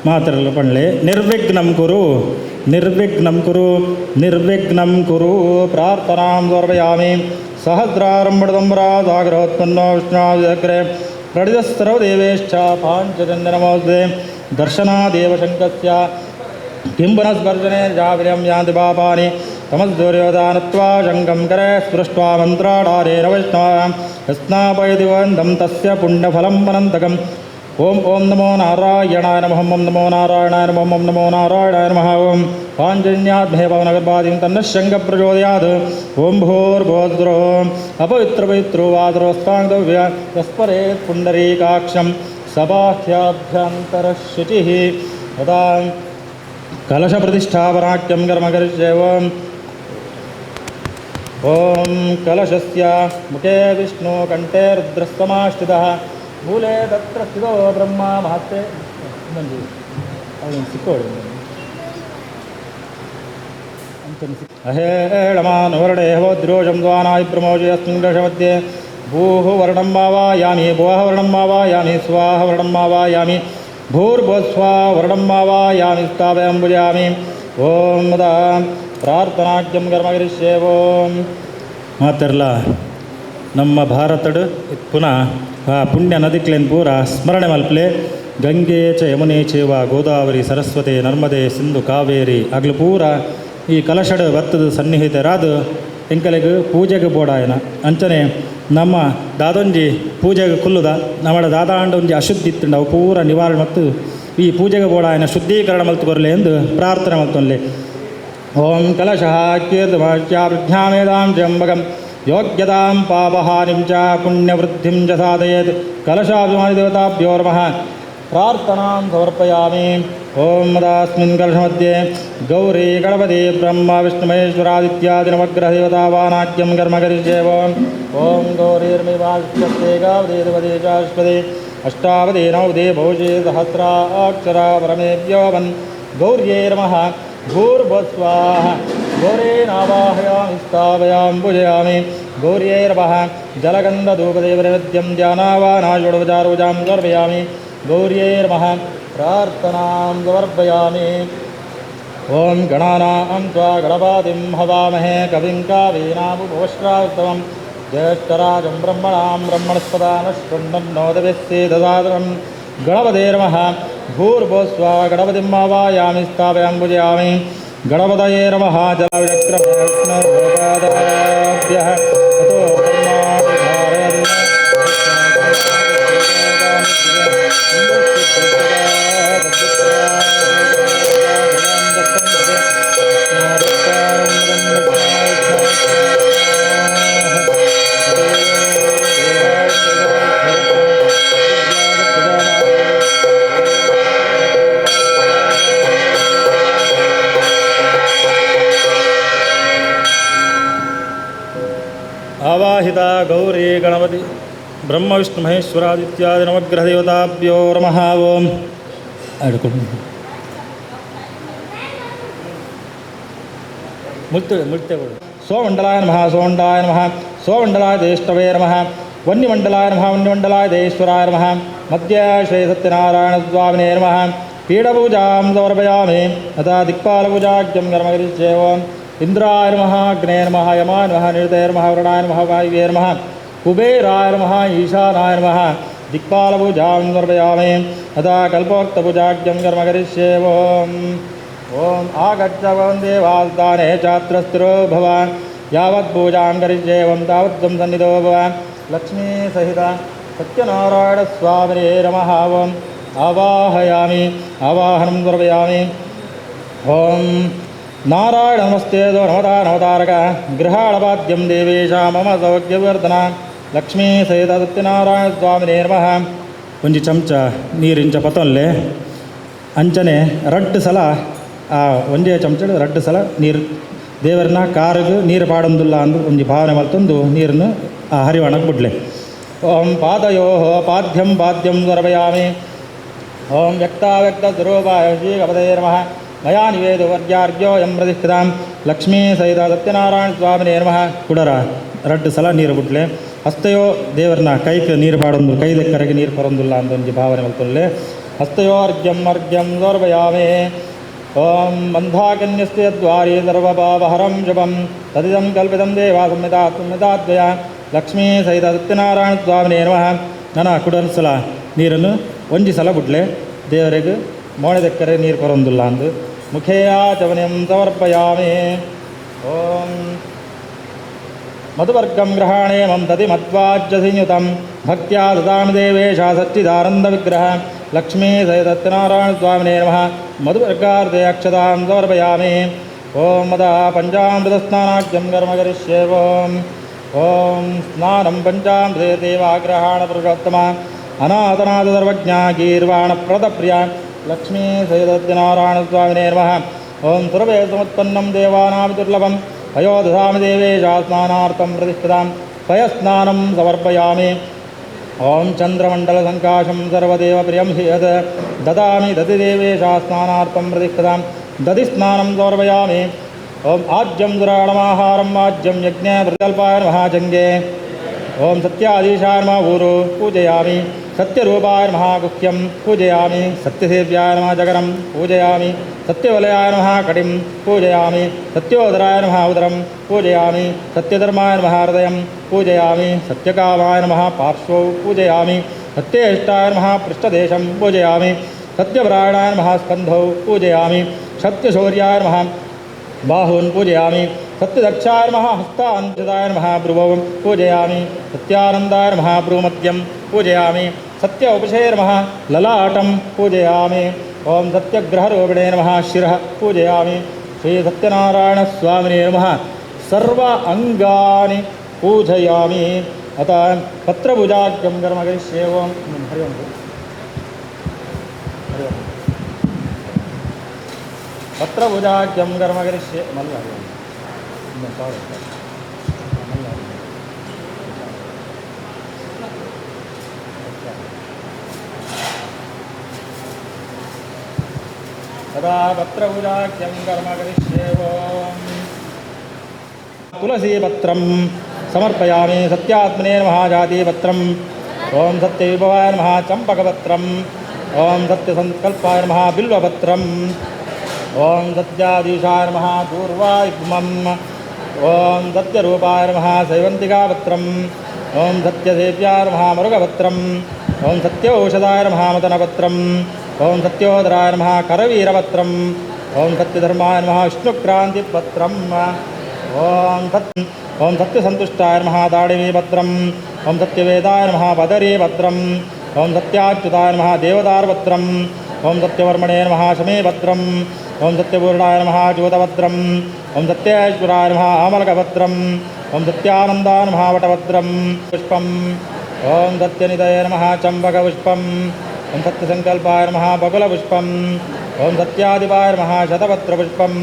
ಮಾತರಲ್ಲ ಪಣ್ಲೆ ನಿರ್ವಿಘ್ನಂ ಕುರು ನಿರ್ವಿಘ್ನಂ ಕುರು ನಿರ್ವಿಘ್ನಂ ಕುರು ಪ್ರಾರ್ಥನಾಂ ಸಮರ್ಪಯಾಮಿ ಸಹಸ್ರಾರಂಭಡದಂಬರಾ ಸಾಗರೋತ್ಪನ್ನೋ ವಿಷ್ಣುಗ್ರೆ ಪ್ರಡಿತಸ್ಸರ್ವದೇವೇಶ್ಚ ಪಾಂಚಜನ್ಯನಮೋಸ್ತೆ ದರ್ಶನಾದೇವ ಶಂಕಸ್ಯ ಕಿಂಬನಸ್ಪರ್ಶನೆ ಜಾವಿರಂ ಯಾಂತಿ ಪಾಪಾನಿ ತಮಸ್ದುರ್ಯೋಧಾನತ್ವಾ ಶಂಕಂ ಕರೆ ಸ್ಪೃಷ್ಟ್ವಾ ಮಂತ್ರಾಢಾರೇಣ ವೈಷ್ಣವಾಂ ಯಸ್ನಾಪಯತಿ ವಂದಂ ತಸ್ಯ ಪುಣ್ಯಫಲಂ ಅನಂತಕಂ ಓಂ ಓಂ ನಮೋ ನಾರಾಯಣಾಯ ನಮಃ ಓಂ ನಮೋ ನಾರಾಯಣಾಯ ನಮಃ ಓಂ ನಮೋ ನಾರಾಯಣಾಯ ನಮಃ ಓಂ ಪಾಂಜನ್ಯಾದ್ಮೇ ಪವನಗರ್ಭಾದಿಂ ತನ್ನ ಶಂಕ ಪ್ರಚೋದಯಾತ್ ಓಂ ಭೂರ್ಭುವಸ್ಸುರೋ ಅಪವಿತ್ರಪವಿತ್ರೋ ವಾದರೋಸ್ತಾಂಗವ್ಯ ತಸ್ಪರೇ ಪುಂಡರೀಕಾಕ್ಷಂ ಸಭಾಖ್ಯಾಭ್ಯಂತರಶುಚಿಃ ತದಾ ಕಲಶ ಪ್ರತಿಷ್ಠಾಪನಾಖ್ಯಂ ಕರ್ಮಕರಿಷ್ಯೆ ಓಂ ಕಲಶಸ್ಯ ಮುಖೇ ವಿಷ್ಣು ಕಂಠೇ ರುದ್ರಸ್ತಮಾಶ್ರಿತಃ ಮೂಲೆ ತತ್ರ ಸ್ಥಿತೋ ಬ್ರಹ್ಮ ಮಹತ್ತೆ ಮಂಜು ಅದನ್ನು ಸಿಕ್ಕೋಳಿ ಅಹೇಳಮಾನುವರ್ಣೆ ಹೋದ್ರೋಜಂ ದ್ವಾನಾಯಿ ಪ್ರಮೋಜಿ ಅಸ್ಮಿನ್ ಕಲಶಮಧ್ಯೆ ಭೂಃ ವರ್ಣಂ ಆವಾಯಾಮಿ ಭುವಃ ವರ್ಣಂ ಆವಾಯಾಮಿ ಸ್ವಾಹ ವರ್ಣಂ ಆವಾಯಾಮಿ ಭೂರ್ಭುವಸ್ವಾ ವರ್ಣಂ ಆವಾಯಾಮಿ ಸ್ಥಾಪಯಂಬುಜಾಮಿ ಓಂ ಮದಾ ಪ್ರಾರ್ಥನಾಖ್ಯಂ ಕರ್ಮಕರಿಷ್ಯೆ ಓಂ ಮಾತೆರ್ಲ ನಮ್ಮ ಭಾರತಡು ಪುನಃ ಆ ಪುಣ್ಯ ನದಿಕ್ಲೇನು ಪೂರ ಸ್ಮರಣೆ ಮಲ್ಪಲೆ ಗಂಗೆ ಚ ಯಮುನೆ ಚೇವ ಗೋದಾವರಿ ಸರಸ್ವತಿ ನರ್ಮದೆ ಸಿಂಧು ಕಾವೇರಿ ಆಗ್ಲು ಪೂರ ಈ ಕಲಶಡು ಬತ್ತದ ಸನ್ನಿಹಿತರಾದ ಎಂಕಲೆಗೆ ಪೂಜೆಗೆ ಬೋಡಾಯನ ಅಂಚನೆ ನಮ್ಮ ದಾದೊಂಜಿ ಪೂಜೆಗೆ ಕುಲ್ಲುದ ನಮ್ಮ ದಾದಾಂಡ ಒಂಜಿ ಅಶುದ್ಧಿ ಇತ್ತುಂಡು ಅವು ಪೂರ ನಿವಾರಣೆ ಮತ್ತು ಈ ಪೂಜೆಗೆ ಬೋಡಾಯನ ಶುದ್ಧೀಕರಣ ಮಲ್ತು ಕೊರಲೆ ಎಂದು ಪ್ರಾರ್ಥನೆ ಮಲ್ತೊನ್ಲೆ ಓಂ ಕಲಶಃ ಕೀರ್ತಿಮಾಚ್ಯಾಭ್ಯಾಮೇದಾಂ ಜಂಬಗಂ ಯೋಗ್ಯತಾಂ ಪಾಪಹಾನಿಂ ಚ ಪುಣ್ಯವೃದ್ಧಿಂ ಚ ಸಾಧಯೇತ್ ಕಲಶಾಭಿಮಾನಿದೇವತಾಭ್ಯೋ ನಮಃ ಪ್ರಾರ್ಥನಾಂ ಸಮರ್ಪಯಾಮಿ ಓಂ ಮದಾಸ್ಮಿನ್ ಕಲಶಮಧ್ಯೆ ಗೌರಿ ಗಣಪತಿ ಬ್ರಹ್ಮ ವಿಷ್ಣು ಮಹೇಶ್ವರಾದಿತ್ಯಾದಿ ನವಗ್ರಹದೇವತಾವಾನಾಖ್ಯಂ ಕರ್ಮ ಕರಿಷ್ಯೆ ಓಂ ಗೌರೀರ್ಮಿ ವಾಸ್ಯತೆ ಗೌರೀರ್ವದೇ ಚಾಶ್ವತೆ अष्टावधेनौदे भोजे सहस्राक्षरा परमेभ्यो वन् गौर्यै नमः भूर्भुवस्वाहा गौरेनावाहयामि स्थापयामि पूजयामि गौर्यै नमः जलगन्धधूपदेवनैवेद्यं ध्यानावानाषोडोपचारोपचां समर्पयामि गौर्यै नमः प्रार्थनां समर्पयामि ॐ गणानां त्वा गणपतिं हवामहे कविं कावीनामुपवस्त्रावृतमं ज्येष्ठराजं ब्रह्मणां ब्रह्मणस्पदा नश्वन्नोदभिस्सेदसादरं गणपते नमः भूर्भुवस्वा गणपतिं आवाहयामि स्थापयामि पूजयामि गणपतये नमः जलविक्रमविष्णुर्भोपादाभ्यः ततो आवाहिता गौरी गणपति ब्रह्म विष्णु महेश्वरादित्यादि नवग्रह देवताभ्यो नमः ओम मुल्ते सोमंडलाय नमः सोमंडलाय नमः सोमंडलाय देष्टवे नमः वन्यमंडलाय नमः वन्यमंडलाय देश्वराय नमः मध्य श्री सत्यनारायण स्वामिने नमः पीठपूजां समर्पयामि तथा दिक्पालपूजाख्यं कर्मकरिष्येवम् इंद्राय नमः अग्ने नमः यमाय नमः निरते नमः वरुणाय नमः वायुवे नमः कुबेराय नमः ईशानाय नमः दिक्पालपूजां समर्पयामि तथा कल्पोक्तपूजाख्यं कर्म करिष्ये ओम आगच्छ भवन् देवास्ताने छात्रस्थिरो भव यावत्पूजां करिष्ये तावत्त्वं सन्निधो भव लक्ष्मी सहित सत्यनारायणस्वामिने नमः ओम आवाहयामि आवाहनं समर्पयामि ओम नारायण नमस्ते दो नमता नवतारक गृहाणवाद्यं देवेशा मम सौख्यवर्धन लक्ष्मी सहित सत्यनारायण स्वामिने नमः ಒಂಜಿ ಚಮಚ ನೀರಿಂಚ ಪತೊನ್ಲೆ ಅಂಚನೆ ರಡ್ಡು ಸಲ ಒಂದೇ ಚಮಚ ರಡ್ಡು ಸಲ ನೀರು ದೇವರನ್ನ ಕಾರಿಗೆ ನೀರು ಪಾಡೊಂದುಲ್ಲ ಅಂದು ಒಂಜಿ ಭಾವನೆ ಮಲ್ತೊಂದು ನೀರನ್ನು ಹರಿವಣಕ್ಕೆ ಬಿಡ್ಲೆ ಓಂ ಪಾದಯೋ ಪಾದ್ಯಂ ಪಾದ್ಯಂ ಸಮರ್ಪಯಾಮಿ ಓಂ ವ್ಯಕ್ತಾವ್ಯಕ್ತಸ್ವರೂಪಾಯ ಶ್ರೀಗಣಪತಯೇ ನಮಃ ಮಯಾ ನಿವೇದೋ ವರ್ಗ್ಯಾರ್ಘ್ಯೋಯಂ ಪ್ರತಿಷ್ಠಿತಾಂ ಲಕ್ಷ್ಮೀ ಸಹಿತ ಸತ್ಯನಾರಾಯಣ ಸ್ವಾಮಿನೇ ನಮಃ ಕುಡರ ರಡ್ಡು ಸಲ ನೀರು ಬಿಟ್ಲೆ ಹಸ್ತಯೋ ದೇವರನ್ನ ಕೈಗೆ ನೀರು ಪಾಡೊಂದು ಕೈದೆಕ್ಕರೆಗೆ ನೀರು ಕೊರೊಂದುಲ್ಲ ಅಂದೊಂಜಿ ಭಾವನೆ ಮಲ್ತೊಲ್ಲೆ ಹಸ್ತಯೋ ಅರ್ಘ್ಯಂ ಅರ್ಘ್ಯಂ ಸಮರ್ಪಯಾಮಿ ಓಂ ಬಂಧಾಕನ್ಯಸ್ಯ ದ್ವಾರಿ ಸರ್ವಪಾಪಹರಂ ಶುಭಂ ತದಿದಂ ಕಲ್ಪಿತಂ ದೇವಾ ಸಂಹಿತಾದ್ವಯ ಲಕ್ಷ್ಮೀ ಸಹಿತ ಸತ್ಯನಾರಾಯಣ ಸ್ವಾಮಿನೇ ನಮಃ ನನ್ನ ಕುಡಲ್ ಸಲ ನೀರನ್ನು ಒಂಜಿ ಸಲ ಬಿಡ್ಲೆ ದೇವರಿಗೆ ಮೋಣದೆಕ್ಕರೆ ನೀರು ಕೊರೊಂದುಲ್ಲ ಅಂದು ಮುಖೇಯಾಚಮನಿಂ ಸಮರ್ಪಯಾಮಿ ಓಂ ಮಧುವರ್ಗಂ ಗ್ರಹಾಣೇ ಮಂ ತದಿ ಮಧ್ವಾಜ್ಯಸಿನ್ಯುತಂ ಭಕ್ತ್ಯಾ ದದಾಮಿ ದೇವೇಶ ಸಚ್ಚಿದಾನಂದ ವಿಗ್ರಹ ಲಕ್ಷ್ಮೀ ಸಹಿತ ಸತ್ಯನಾರಾಯಣ ಸ್ವಾಮಿನೇ ನಮಃ ಮಧುವರ್ಗಾರ್ಧೆ ಅಕ್ಷತಾಂ ಸಮರ್ಪಯಾಮಿ ಓಂ ಮದ ಪಂಚಾಮೃತ ಸ್ನಾನಾಖ್ಯಂ ಕರ್ಮ ಕರಿಷ್ಯೆ ಓಂ ಸ್ನಾನಂ ಪಂಚಾಮೃತೆ ದೇವಾಗ್ರಹಾಣ ಪುರುಷೋತ್ತಮ ಅನಾಥನಾಥ ಸರ್ವಜ್ಞ ಗೀರ್ವಾಣ ಪ್ರದಪ್ರಿಯ ಲಕ್ಷ್ಮೀ ಸಹಿತ ಸತ್ಯನಾರಾಯಣ ಸ್ವಾಮಿನೇ ನಮಃ ಓಂ ಸರ್ವೇ ಸಮತ್ಪನ್ನಂ ದೇವಾನಾಂ ದುರ್ಲಭಂ ಪಯೋದಧಾಮಿ ದೇವೇಶ ಸ್ನಾನಾರ್ಥಂ ಪ್ರತಿಷ್ಠಿತಾಂ ಪಯಸ್ನಾನಂ ಸಮರ್ಪಯಾಮಿ ಓಂ ಚಂದ್ರಮಂಡಲಸಂಕಾಶಂ ಸರ್ವದೇವ ಪ್ರಿಯಂ ಯತ್ ದದಾಮಿ ದದಿ ದೇವೇಶ ಸ್ನಾನಾರ್ಥಂ ಪ್ರತಿಷ್ಠಿತಾಂ ದದಿ ಸ್ನಾನಂ ಸಮರ್ಪಯಾಮಿ ಓಂ ಆಜ್ಯಂ ದುರಾಣಮಾಹಾರಂ ಆಜ್ಯಂ ಯಜ್ಞ ಪ್ರತಿಕಲ್ಪಾಯ ನಮಃ ಜಂಗೆ ಓಂ ಸತ್ಯಾಧೀಶಾಯ ನಮಃ ಊರು ಪೂಜಯಾಮಿ ಸತ್ಯರೂಪಾಯ ನಮಃ ಗುಹ್ಯಂ ಪೂಜಯಾಮಿ ಸತ್ಯಸೇವ್ಯಾಯ ನಮಃ ಜಗರಂ ಪೂಜಯಾಮಿ ಸತ್ಯವಲಯಾಯ ನಮಃ ಕಟಿಂ ಪೂಜಯಾಮಿ ಸತ್ಯೋದರಾಯ ನಮಃ ಉದರಂ ಪೂಜಯಾಮಿ ಸತ್ಯಧರ್ಮಾಯ ನಮಃ ಹೃದಯಂ ಪೂಜಯಾಮಿ ಸತ್ಯಕಾಮಾಯ ನಮಃ ಪಾರ್ಶ್ವೌ ಪೂಜಯಾಮಿ ಸತ್ಯೇಷ್ಟಾಯ ನಮಃ ಪೃಷ್ಠದೇಶಂ ಪೂಜಯಾಮಿ ಸತ್ಯವ್ರಾಣಾಯ ನಮಃ ಸ್ಕಂಧೌ ಪೂಜಯಾಮಿ ಸತ್ಯಶೌರ್ಯಾಯ ನಮಃ ಬಾಹೂನ್ ಪೂಜಯಾಮಿ ಸತ್ಯದಕ್ಷಾಯ ನಮಃ ಹಸ್ತಾಂತದಾಯ ನಮಃ ಭ್ರುವಂ ಪೂಜಯಾಮಿ ಸತ್ಯಾನಂದಾಯ ನಮಃ ಭ್ರೂಮಧ್ಯಂ ಪೂಜಯಾಮಿ ಸತ್ಯ ಉಪಶೇ ನಮಃ ಲಲಾಟಂ ಪೂಜಯಾಮಿ ಓಂ ಸತ್ಯಗ್ರಹರೂಪಿಣೇ ನಮಃ ಶಿರಃ ಪೂಜಯಾಮಿ ಶ್ರೀ ಸತ್ಯನಾರಾಯಣ ಸ್ವಾಮಿನೇ ನಮಃ ಸರ್ವ ಅಂಗಾನಿ ಪೂಜಯಾಮಿ ಅತ ಪತ್ರಭುಜಾಖ್ಯಂ ಕರ್ಮ ಕರಿಷ್ಯೆ ಓಂ ಹರಿ ಓಂ ಹರಿ ಓಂ ಪತ್ರಭುಜಾಖ್ಯಂ ಕರ್ಮ ಕರಿಷ್ಯೆ ಮಲ್ಲ तदा पत्रपूजाख्यं कर्म करिष्ये ओम् तुलसीपत्रं समर्पयामि सत्यात्मने नमः जातिपत्रम् ॐ सत्यविभवाय नमः चम्पकपत्रम् ॐ सत्यसङ्कल्पाय नमः बिल्वपत्रम् ॐ सत्याधीशाय नमः दूर्वायुग्मम् ॐ सत्यरूपाय नमः सैवन्तिकापत्रम् ॐ सत्यसेव्याय नमः मरुगपत्रम् ॐ सत्यौषधाय नमः मदनपत्रम् ॐ सत्योदराय नमः करवीरपत्रम् ॐ सत्यधर्माय नमः विष्णुक्रान्तिपत्रम् ॐ सत्यसन्तुष्टाय नमः दाडिमीपत्रम् ॐ सत्यवेदाय नमः बदरीपत्रम् ॐ सत्याच्युताय नमः देवदारपत्रम् ॐ सत्यवर्मणे नमः शमीपत्रम् ॐ सत्यपूर्णाय नमः ज्योतपत्रम् ॐ सत्यैश्वराय नमः आमलकपत्रम् ॐ सत्यानन्दाय नमः वटपत्रम् पुष्पम् ॐ सत्यनिधये नमः चम्पकपुष्पम् ॐ सत्यसङ्कल्पाय नमः बकुलपुष्पम् ॐ सत्यादिपाय नमः शतपत्रपुष्पम्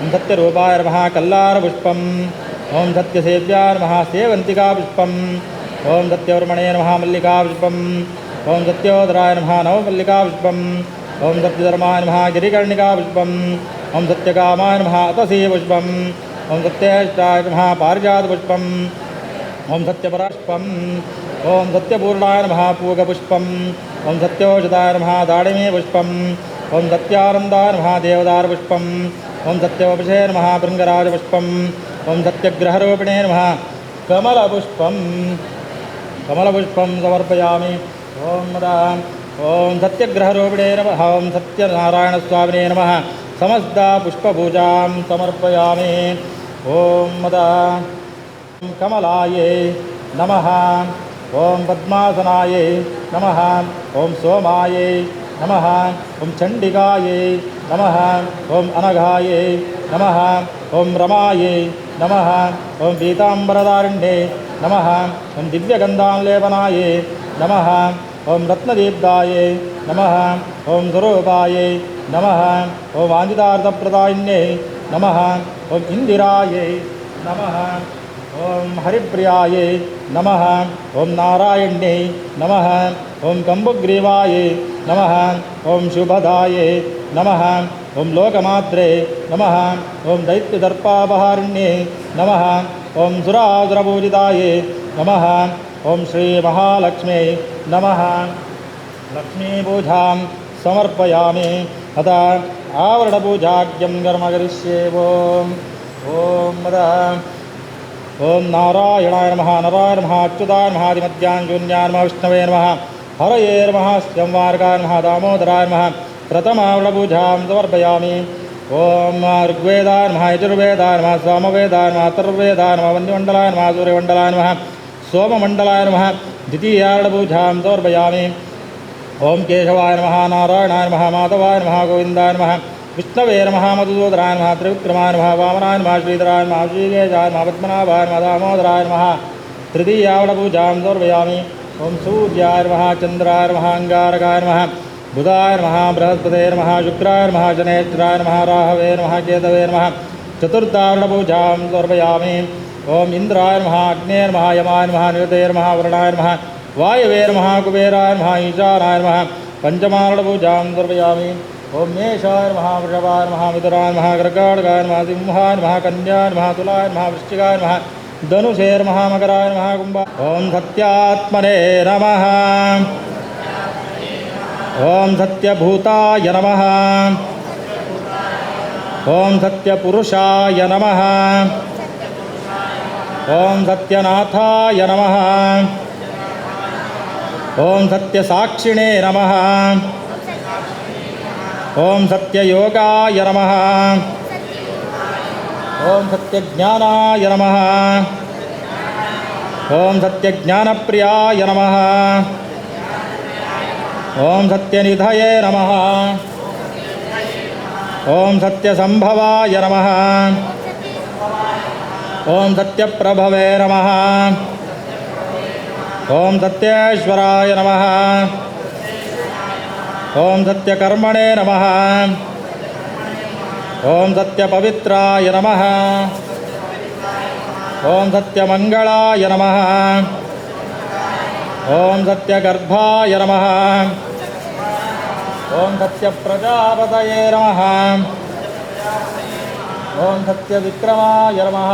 ॐ सत्यरूपाय नमः कल्लारपुष्पम् ॐ सत्यसेव्याय नमः सेवन्तिकापुष्पम् ॐ सत्यवर्मणे नमः मल्लिकापुष्पम् ॐ सत्योदराय नमः नवमल्लिकापुष्पम् ॐ सत्यधर्माय नमः गिरिकर्णिकापुष्पम् ॐ सत्यकामाय नमः अतसीपुष्पम् ॐ सत्येष्टाय नमः पारिजातपुष्पम् ॐ सत्यपराष्पम् ॐ सत्यपूर्णाय नमः पूगपुष्पम् ॐ सत्योषधाय नमः दाडिमीपुष्पम् ॐ सत्यानन्दाय नमः देवदारपुष्पम् ॐ सत्यवपुषे नमः भृङ्गराजपुष्पम् ॐ सत्यग्रहरूपिणे नमः कमलपुष्पं समर्पयामि ॐ सत्यग्रहरूपिणे नमः ॐ सत्यनारायणस्वामिने नमः समस्ता पुष्पपूजां समर्पयामि ॐ कमलायै नमः ॐ पद्मासनायै नमः ॐ सोमायै नमः ॐ चण्डिकायै नमः ॐ अनघायै नमः ॐ रमायै नमः ॐ पीताम्बरदारिण्ये नमः ॐ दिव्यगन्धालेपनायै नमः ॐ रत्नदीप्तायै नमः ॐ स्वरूपायै नमः ॐ वाञ्छितार्थप्रदायिन्यै नमः ॐ इन्दिरायै नमः ॐ हरिप्रियायै नमः ॐ नारायण्यै नमः ॐ कम्बुग्रीवायै नमः ॐ शुभदायै नमः ॐ लोकमात्रे नमः ॐ दैत्यदर्पापहारिण्ये नमः ॐ सुरासुरपूजितायै नमः ॐ श्रीमहालक्ष्म्यै नमः लक्ष्मीपूजां समर्पयामि अथ आवरणपूजाख्यं कर्म करिष्ये ॐ नारायणाय नमः नारायण नमः अच्युताय नमः आदिमध्याञ्जून्याय नमः विष्णवे नमः हरये नमः संवार्गाय नमः दामोदराय नमः प्रथमावरणपूजां समर्पयामि ॐ ऋग्वेदाय नमः यजुर्वेदाय नमः सामवेदाय नमः अथर्ववेदाय नमः वन्यमण्डलाय नमः सूर्यमण्डलाय नमः सोममण्डलाय नमः द्वितीयावरणपूजां समर्पयामि ॐ केशवाय नमः नारायणाय नमः माधवाय नमः गोविन्दाय नमः विष्णवे नमः मधुसूदनाय नमः त्रिविक्रमाय नमः वामनाय नमः श्रीधराय नमः श्रीकेशाय नमः पद्मनाभाय नमः दामोदराय नमः तृतीयावरणपूजां समर्पयामि ॐ सूर्याय नमः चन्द्राय नमः अङ्गारकाय नमः बुधाय नमः बृहस्पते नमः शुक्राय नमः शनेश्वराय नमः राहवे नमः केतवे नमः चतुर्थावरणपूजां समर्पयामि ॐ इन्द्राय नमः अग्ने नमः यमाय नमः निरते नमः वरुणाय नमः वायवे नमः कुबेराय नमः ईशानाय नमः पञ्चमावरणपूजां समर्पयामि ॐ मेषाय नमः वृषभाय नमः मिथुनाय नमः कर्कटकाय नमः सिंहाय नमः कन्याय नमः तुलाय नमः वृश्चिकाय नमः धनुषे नमः मकराय नमः कुम्भाय ॐ सत्यात्मने नमः ॐ सत्यभूताय नमः ॐ सत्यपुरुषाय नमः ॐ सत्यनाथाय नमः ॐ सत्यसाक्षिणे नमः ॐ सत्ययोगाय नमः ॐ सत्यज्ञानाय नमः ॐ सत्यज्ञानप्रियाय नमः ॐ सत्यनिधये नमः ॐ सत्यसम्भवाय नमः ॐ सत्यप्रभवे नमः ॐ सत्येश्वराय नमः ॐ सत्यकर्मणे नमः ॐ सत्यपवित्राय नमः ॐ सत्यमङ्गलाय नमः ॐ सत्यगर्भाय नमः ओम सत्यप्रजापतये नमः ओम सत्यविक्रमाय नमः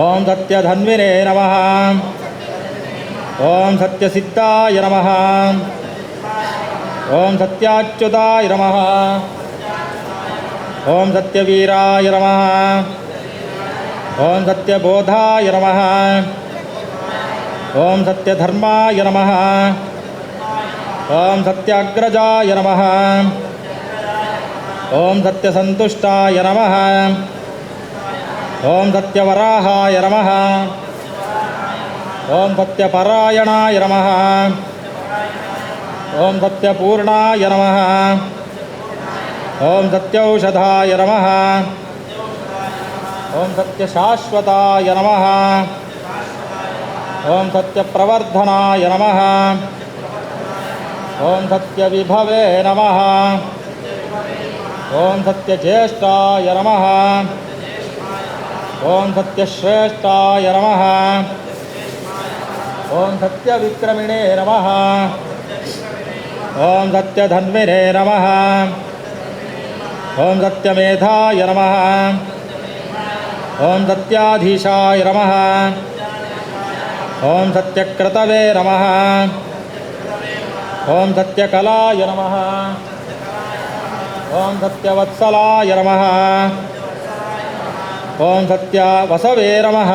ओम सत्यधन्विने नमः ओम सत्यसिद्धाय नमः ओम सत्याच्युताय नमः ओम सत्यवीराय नमः ओम सत्यबोधाय नमः ओम सत्यधर्माय नमः ओम सत्याग्रजाय नमः ओम सत्यसंतुष्टाय नमः ओम सत्यवराहाय नमः ओम सत्यपरायणाय नमः ओम सत्यपूर्णाय नमः ओम सत्यौषधाय नमः ओम सत्यशाश्वताय नमः ओम सत्यप्रवर्धनाय नमः ओम सत्यविभवे नमः ओम सत्यज्येष्ठाय नमः ओम सत्यश्रेष्ठाय नमः ओम सत्यविक्रमिणे नमः ओम सत्यधन्विने नमः ओम सत्यमेधाय नमः ओम सत्याधीशाय नमः ओम सत्यक्रतवे नमः ओम सत्यकलाय नमः ओम सत्यवत्सलाय नमः ओम सत्यवसवे नमः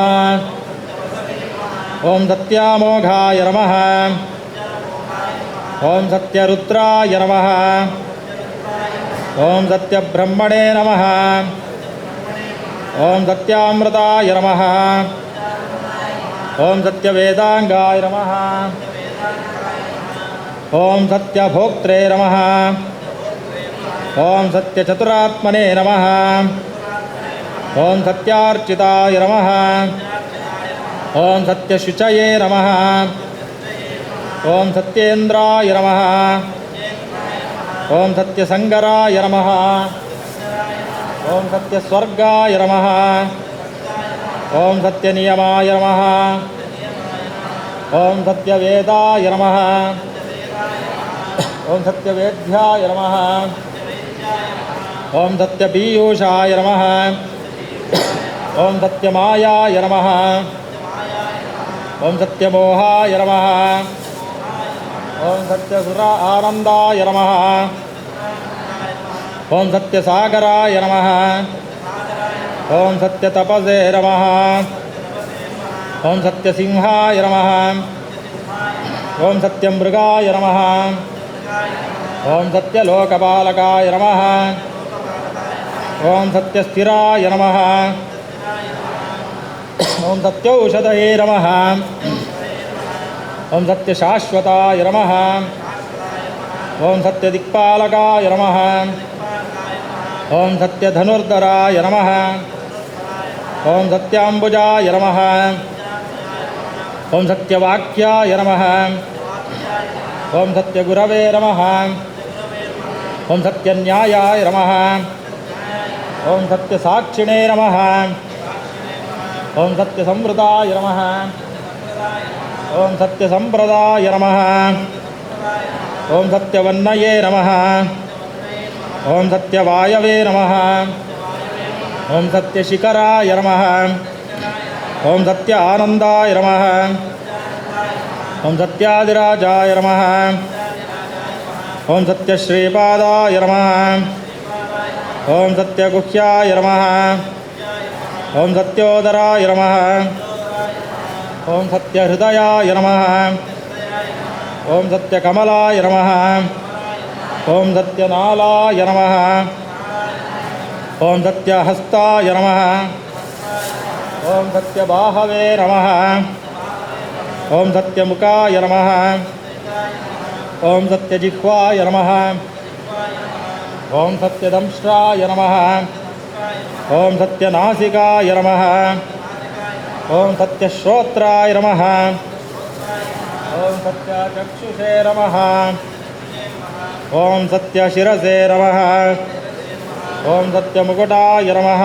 ओम सत्यामोघाय नमः ओम सत्यरुद्राय नमः ओम सत्यब्रह्मणे नमः ओम सत्यामृताय नमः ओम सत्यवेदांगाय नमः ओम सत्यभोक्त्रे नमः ओम सत्यचतुरात्मने नमः ओम सत्यार्चिताय नमः ओम सत्यशुचये नमः ओम सत्येन्द्राय नमः ओम सत्यसंगराय नमः ओम सत्यस्वर्गाय नमः ओम सत्यनियमाय नमः ओम सत्यवेदाय नमः ओम सत्यवेद्याय नमः ओम सत्यपीयूषाय नमः ओम सत्यमायाय नमः ओम सत्यमोहाय नमः ओम सत्यसुरा आनंदाय नमः ओम सत्यसागराय नमः ओम सत्यतपसे नमः ओम सत्यसिंहाय नमः ओम सत्यमृगाय नमः ओम सत्यलोकपालकाय नमः ओम सत्यस्थिराय नमः ओम सत्यौषधये नमः ओम सत्यशाश्वताय नमः ओम सत्यदिक्पालकाय नमः ओम सत्यधनुर्धराय नमः ओम सत्याम्बुजाय नमः ओम सत्यवाक्याय नमः ओम सत्यगुरवे नमः ओम सत्यन्यायाय नमः ओम सत्यसाक्षिणे नमः ओम सत्यसंवृताय नमः ओम सत्यसंप्रदाय नमः ओम सत्यवन्नये नमः ओम सत्यवायवे नमः ओम सत्यशिखराय नमः ओम सत्य आनंदाय नमः ओम सत्यादिराजाय नमः ओम सत्यश्रीपादाय नमः ओम सत्यगुह्याय नमः ओम सत्योदराय नमः ओम सत्यहृदयाय नमः ओम सत्यकमलाय नमः ओम सत्यनालाय नमः ओम सत्यहस्ताय नमः ओम सत्यबाहवे नमः ओम सत्यमुखाय नमः ओम सत्यजिह्वाय नमः ओम सत्यदंष्ट्राय नमः ओम सत्यनासिकाय नमः ओम सत्यश्रोत्राय नमः ओम सत्यचक्षुषे नमः ओम सत्यशिरसे नमः ओम सत्यमुकुटाय नमः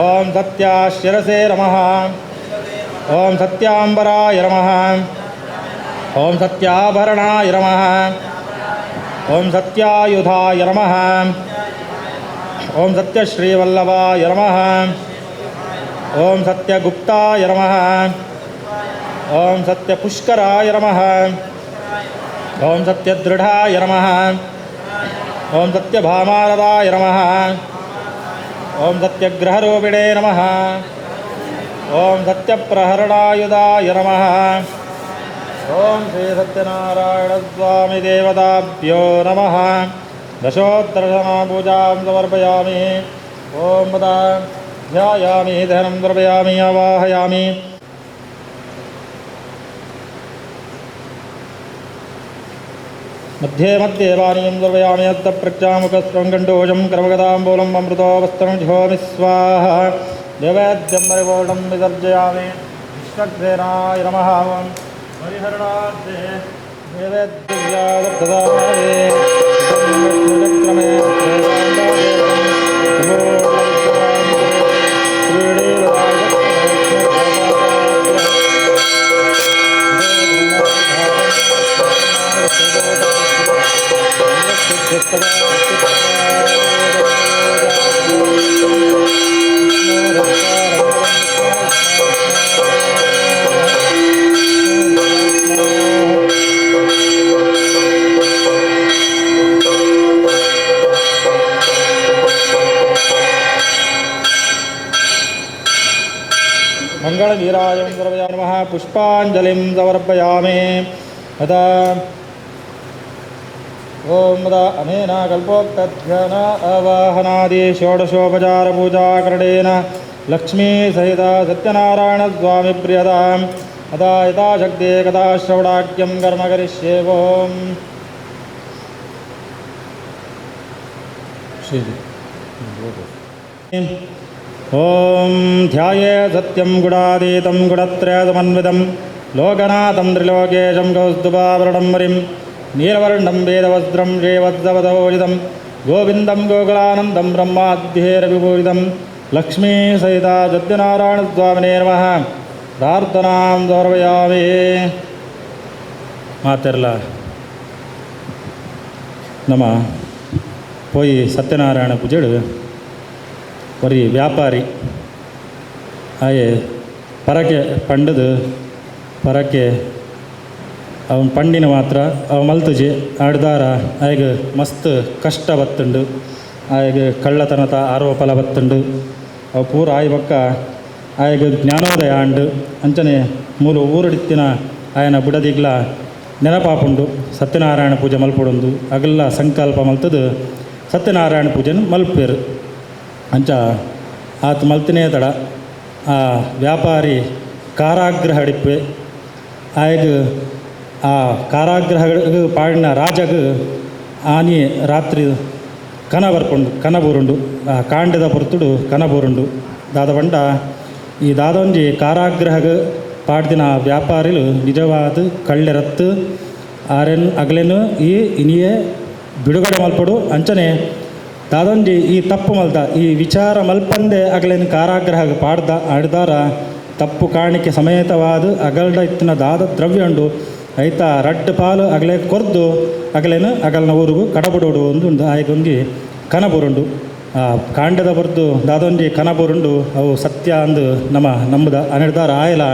ओम सत्याशिरसे नमः ओम सत्याम्बराय नमः ಓಂ ಸತ್ಯಾಭರಣಾಯ ನಮಃ ಓಂ ಸತ್ಯಾಯುಧಾಯ ನಮಃ ಓಂ ಸತ್ಯಶ್ರೀವಲ್ಲಭಾಯ ನಮಃ ಓಂ ಸತ್ಯಗುಪ್ತಾಯ ನಮಃ ಓಂ ಸತ್ಯಪುಷ್ಕರಾಯ ನಮಃ ಓಂ ಸತ್ಯದೃಢಾಯ ನಮಃ ಓಂ ಸತ್ಯಭಾಮಾರದಾಯ ನಮಃ ಓಂ ಸತ್ಯಗ್ರಹರೂಪಿಣೇ ನಮಃ ಓಂ ಸತ್ಯಪ್ರಹರಣಾಯುಧಾಯ ನಮಃ ಓಂ ಶ್ರೀ ಸತ್ಯನಾರಾಯಣ ಸ್ವಾಮಿ ದೇವತಾಭ್ಯೋ ನಮಃ ದಶೋತ್ತರಶನ ಪೂಜಾಂ ಸಮರ್ಪಯಾಮಿ ಓಂ ಪದ ಧ್ಯಾಯಾಮಿ ಧ್ಯಾನಂ ಸಮರ್ಪಯಾಮಿ ಆವಾಹಯಾಮಿ मध्ये मध्ये वाणीं सर्वयामि अर्थप्रज्ञामुखस्वङ्गण्डोजं कर्मगदाम्बूलम् अमृतो वस्त्रं जिहोमि स्वाहा देवैद्यं परिपूर्णं विसर्जयामि विष्णुसेनाय नमः हरिहरणार्थे देवैद्यव्यादप्रदाने चक्रमे मंगलवीरायं सर्वयामि नमः पुष्पाञ्जलिं समर्पयामि अदा ओम मदा अनेन कल्पोक्तध्यान आवाहनादि षोडशोपचारपूजाकरणेन लक्ष्मी सहित सत्यनारायण स्वामी प्रियताम् अदा यथाशक्ति कदा श्रवणाख्यं कर्म करिष्ये ओम ओम ध्याये सत्यं गुणातीतं गुणत्रयसमन्वितं लोकनाथं त्रिलोकेशं कौस्तुभावरणं वरिं नीलवर्णं वेदवस्त्रं श्रीवत्सवदोजितं गोविन्दं गोकुलानन्दं ब्रह्माद्यैरविपूरितं लक्ष्मी सहित सत्यनारायणस्वामिने नमः प्रार्थनां समर्पयामि ಮಾತೆರ್ಲ ನಮ್ಮ ಪೋಯಿ ಸತ್ಯನಾರಾಯಣ ಪೂಜೆಡು ಒರಿ ವ್ಯಾಪಾರಿ ಆಯೆ ಪರಕೆ ಪಂಡದು ಪರಕೆ ಅವನ ಪಂಡಿನ ಮಾತ್ರ ಅವ ಮಲ್ತುಜಿ ಆಡ್ದಾರ ಆಯ್ಗೆ ಮಸ್ತ್ ಕಷ್ಟ ಬತ್ತುಂಡು ಆಯ್ಗೆ ಕಳ್ಳತನದ ಆರೋಪಲ ಬತ್ತುಂಡು ಅವು ಪೂರ ಆಯ್ ಬಕ್ಕ ಆಯ್ಗೆ ಜ್ಞಾನೋದಯ ಆಂಡು ಅಂಚನೆ ಮೂಲು ಊರಡಿತ್ತಿನ ಆಯನ ಬುಡದಿಗ್ಲ ನೆನಪಾಪುಂಡು ಸತ್ಯನಾರಾಯಣ ಪೂಜೆ ಮಲ್ಪೊಡೊಂದು ಅಗಲ್ಲ ಸಂಕಲ್ಪ ಮಲ್ತದು ಸತ್ಯನಾರಾಯಣ ಪೂಜೆನ ಮಲ್ಪೇರು ಅಂಚ ಆತ ಮಲ್ತಿನೇ ತಡ ಆ ವ್ಯಾಪಾರಿ ಕಾರಾಗೃಹ ಹಿಡಿಪೆ ಆಯ್ಗೆ ಆ ಕಾರಾಗೃಹ ಪಾಡಿನ ರಾಜಗ ಆನಿ ರಾತ್ರಿ ಕನ ಬರ್ಕೊಂಡು ಕನ ಬೂರುಂಡು ಆ ಕಾಂಡದ ಪೊರ್ತುಡು ಕನ ಬೂರುಂಡು ದಾದ ಬಂಡ ಈ ದಾದೊಂಜಿ ಕಾರಾಗೃಹಗ ಪಾಡ್ದಿನ ವ್ಯಾಪಾರಿಲು ನಿಜವಾದ ಕಳ್ಳೆರತ್ತು ಆರೆನ್ ಅಗಲೇನು ಈ ಇನಿಯೇ ಬಿಡುಗಡೆ ಮಲ್ಪಡು ಅಂಚನೆ ದಾದೊಂಜಿ ಈ ತಪ್ಪು ಮಲ್ದ ಈ ವಿಚಾರ ಮಲ್ಪಂದೆ ಅಗಲೇನು ಕಾರಾಗೃಹ ಪಾಡ್ದ ಆಡ್ದಾರ ತಪ್ಪು ಕಾಣಿಕೆ ಸಮೇತವಾದ ಅಗಲ್ಡ ಇತ್ತಿನ ದಾದ ದ್ರವ್ಯ ಉಂಡು ಐತ ರಡ್ಡು ಪಾಲು ಅಗಲೇ ಕೊರ್ದು ಅಗಲೇನು ಅಗಲ್ನ ಊರಿಗೂ ಕಡಬುಡೋಡು ಒಂದು ಆಯ್ಗೊಂದು ಕನಬುರುಂಡು ಆ ಕಾಂಡದ ಬರ್ದು ದಾದೊಂಜಿ ಕನಬುರುಂಡು ಅವು ಸತ್ಯ ಅಂದು ನಂಬುದ ಅನಿಡ್ದಾರ ಆಯಲ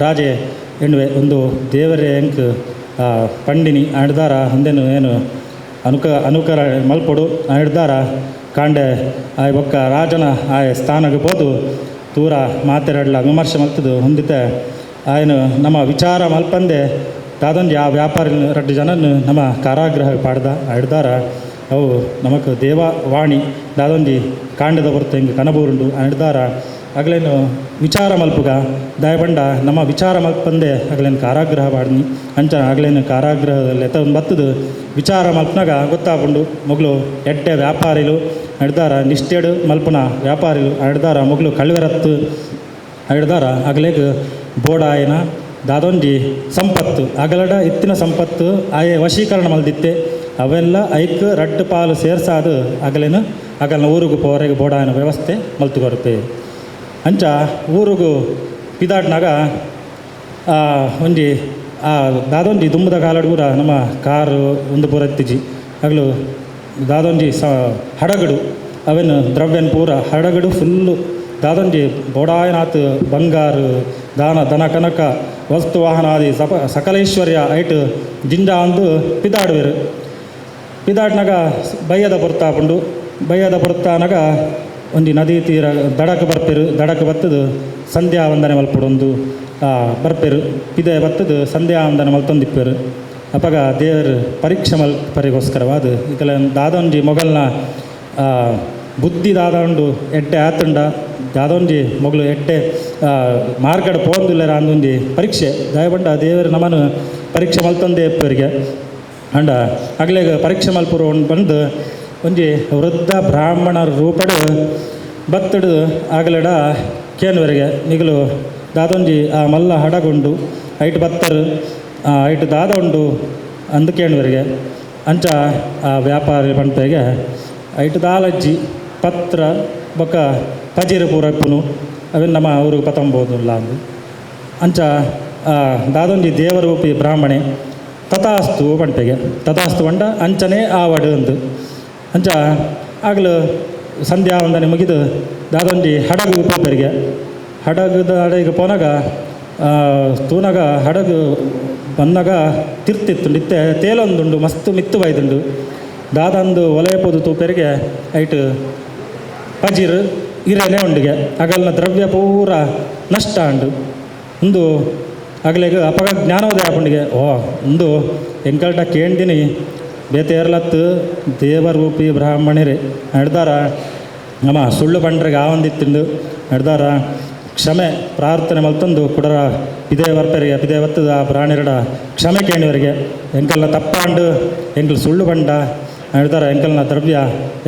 ರಾಜೆ ಎಣ್ಣುವೆ ಒಂದು ದೇವರೇ ಎಂಕ್ ಪಂಡಿನಿ ಆಡ್ದಾರ ಒಂದೇನು ಏನು ಅನುಕರ ಮಲ್ಪೊಡು ಆಡ್ದಾರ ಕಾಂಡೆ ಆಯ್ ಬೊಕ್ಕ ರಾಜನ ಆಯ್ ಸ್ಥಾನಕ್ಕೆ ಹೋದು ತೂರ ಮಾತೆರಡ್ಲ ವಿಮರ್ಶೆ ಮಲ್ತದು ಹೊಂದಿತೆ ಆಯನು ನಮ್ಮ ವಿಚಾರ ಮಲ್ಪಂದೆ ದಾದೊಂಜಿ ಆ ವ್ಯಾಪಾರಿ ರಡ್ಡು ಜನನ್ನು ನಮ್ಮ ಕಾರಾಗೃಹ ಪಾಡ್ದ ಆಡ್ದಾರ ಅವು ನಮಕ್ ದೇವವಾಣಿ ದಾದೊಂಜಿ ಕಾಂಡದ ಹೊರತು ಹಿಂಗೆ ಕನಬೂರುಂಡು ಆಡ್ದಾರ ಅಗಲೇನು ವಿಚಾರ ಮಲ್ಪುಗ ದಯಬಂಡ ನಮ್ಮ ವಿಚಾರ ಮಲ್ಪಂದೆ ಅಗಲೇನು ಕಾರಾಗೃಹ ಪಾಡ್ನಿ ಅಂಚ ಅಗಲೇನು ಕಾರಾಗೃಹದಲ್ಲಿ ಎತ್ತ ಬತ್ತದು ವಿಚಾರ ಮಲ್ಪನಾಗ ಗೊತ್ತಾಪುಂಡು ಮೊಗ್ಲು ಎಡ್ಡೆ ವ್ಯಾಪಾರಿಲು ಆಡ್ದಾರ ನಿಷ್ಠೆಡು ಮಲ್ಪನ ವ್ಯಾಪಾರಿಲು ಆಡ್ದಾರ ಮೊಗ್ಲು ಕಳ್ವೆರತ್ತು ಆಡ್ದಾರ ಅಗಲೇಗ ಬೋಡಾಯನ ದಾದೊಂಜಿ ಸಂಪತ್ತು ಅಗಲಡ ಇತ್ತಿನ ಸಂಪತ್ತು ಆಯೆ ವಶೀಕರಣ ಮಲ್ದಿತ್ತೆ ಅವೆಲ್ಲ ಐಕ್ ರಡ್ಡು ಪಾಲು ಸೇರ್ಸಾದು ಅಗಲೇನು ಅಗಲ್ನ ಊರಿಗೂ ಪೋರೆಗೆ ಬೋಡಾಯನ ವ್ಯವಸ್ಥೆ ಮಲ್ತು ಬರುತ್ತೆ ಅಂಚ ಊರಿಗೂ ಪಿದಾಟ್ನಾಗ ಒಂಜಿ ದಾದೊಂಜಿ ದುಮ್ಮದ ಕಾಲಡು ಪೂರ ನಮ್ಮ ಕಾರು ಒಂದು ಪೂರ ಎತ್ತಿಜಿ ಆಗಲು ದಾದೊಂಜಿ ಹಡಗಡು ಅವೇನು ದ್ರವ್ಯನ ಪೂರ ಹಡಗಡು ಫುಲ್ಲು ದಾದೊಂಜಿ ಬೋಡಾಯನಾಥ್ ಬಂಗಾರು ದನ ಕನಕ ವಸ್ತು ವಾಹನಾದಿ ಸಕಲೇಶ್ವರ್ಯ ಐಟ್ ಜಿಂಜ ಅಂದು ಪಿದಾಡುವೆರು ಪಿದಾಟ್ನಾಗ ಬಯ್ಯದ ಪುರ್ತಾಪುಂಡು ಬಯ್ಯದ ಪುರ್ತಾನಾಗ ಒಂಜಿ ನದಿ ತೀರ ದಡಕ್ಕೆ ಬರ್ಪೆರು ದಡಕ್ಕೆ ಬತ್ತದು ಸಂಧ್ಯಾ ವಂದನೆ ಮಲ್ಪಡೊಂದು ಬರ್ಪೆರು ಪಿದೆ ಬತ್ತದು ಸಂಧ್ಯಾ ವಂದನೆ ಮಲ್ತೊಂದಿಪ್ಪೆರು ಅಪಗ ದೇವರು ಪರೀಕ್ಷೆ ಮಲ್ಪರಿಗೋಸ್ಕರವಾದ ಈಗಲ ದಾದೊಂಜಿ ಮೊಗಲ್ನ ಬುದ್ಧಿ ದಾದಂಡು ಎಡ್ಡೆ ಆತುಂಡ ದಾದೊಂಜಿ ಮೊಗಲು ಎಡ್ಡೆ ಮಾರ್ಗಡ ಪೋಂದಿಲ್ಲರ ಅಂದೊಂಜಿ ಪರೀಕ್ಷೆ ದಯಬಂಡ ದೇವರು ನಮ್ಮನ್ನು ಪರೀಕ್ಷೆ ಮಲ್ತೊಂದೇ ಎಪ್ಪರಿಗೆ ಅಂಡ ಆಗ್ಲೇಗ ಪರೀಕ್ಷೆ ಮಲ್ಪುರು ಬಂದು ಒಂಜಿ ವೃದ್ಧ ಬ್ರಾಹ್ಮಣರ ರೂಪಡು ಬತ್ತಡು ಆಗಲಡ ಕೇನ್ವರೆಗೆ ನಿಗಲು ದಾದೊಂಜಿ ಆ ಮಲ್ಲ ಹಡಗುಂಡು ಐಟ್ ಬತ್ತರು ಐಟ್ ದಾದ ಉಂಡು ಅಂದು ಕೇಳುವರಿಗೆ ಅಂಚ ಆ ವ್ಯಾಪಾರಿ ಪಂಪೆಗೆ ಐಟ್ ದಾಲಜ್ಜಿ ಪತ್ರ ಬೊಕ್ಕ ಪಜಿರು ಪೂರಪ್ಪುನು ಅವೆನ್ ನಮ್ಮ ಊರಿಗೆ ಪತಂಬೋದಿಲ್ಲ ಅಂದು ಅಂಚ ದಾದೊಂಜಿ ದೇವರೂಪಿ ಬ್ರಾಹ್ಮಣೆ ತಥಾಸ್ತು ಪಂಪೆಗೆ ತಥಾಸ್ತು ಪಂಡ ಅಂಚನೆ ಆವಡು ಅಂದು ಅಂಚ ಆಗಲು ಸಂಧ್ಯಾ ವಂದನೆ ಮುಗಿದು ದಾದೊಂಜಿ ಹಡಗು ಪೋಪರಿಗೆ ಹಡಗದ ಹಡಗಿಗೆ ಪೋನಾಗ ತೂನಾಗ ಹಡಗು ಬಂದಾಗ ತಿರ್ತಿತ್ತು ನಿತ್ಯ ತೇಲೊಂದುಂಡು ಮಸ್ತ್ ಮಿತ್ತು ಬೈದುಂಡು ದಾದಂದು ಒಲೆಯಪೋದು ತೂಪೆರಿಗೆ ಐಟ್ ಪಜಿರು ಇರೇನೆ ಉಂಡಿಗೆ ಅಗಲ್ನ ದ್ರವ್ಯ ಪೂರ ನಷ್ಟ ಉಂಡು ಒಂದು ಅಗಲಿಗೆ ಅಪಗ ಜ್ಞಾನೋದಯ ಪುಂಡಿಗೆ ಒಂದು ಎಂಕಲ್ಟ ಕೇಂದಿನಿ ಬೇತೇರ್ಲತ್ತು ದೇವರೂಪಿ ಬ್ರಾಹ್ಮಣರೇ ನಡೆದಾರ ನಮ್ಮ ಸುಳ್ಳು ಪಂಡ್ರಿಗೆ ಆವಂದಿತ್ತಿಂಡು ನಡೆದಾರ ಕ್ಷಮೆ ಪ್ರಾರ್ಥನೆ ಮಲ್ತಂದು ಕುಡರ ಪಿದೇ ಬರ್ಪರಿಗೆ ಪಿದೇ ಬತ್ತದ ಪ್ರಾಣಿರಡ ಕ್ಷಮೆ ಕೇಣಿವರಿಗೆ ಎಂಕಲ್ನ ತಪ್ಪಾಂಡು ಎಂಕಲ್ ಸುಳ್ಳು ಬಂಡ ಹೇಳ್ತಾರೆ ಎಂಕಲ್ನ ದ್ರವ್ಯ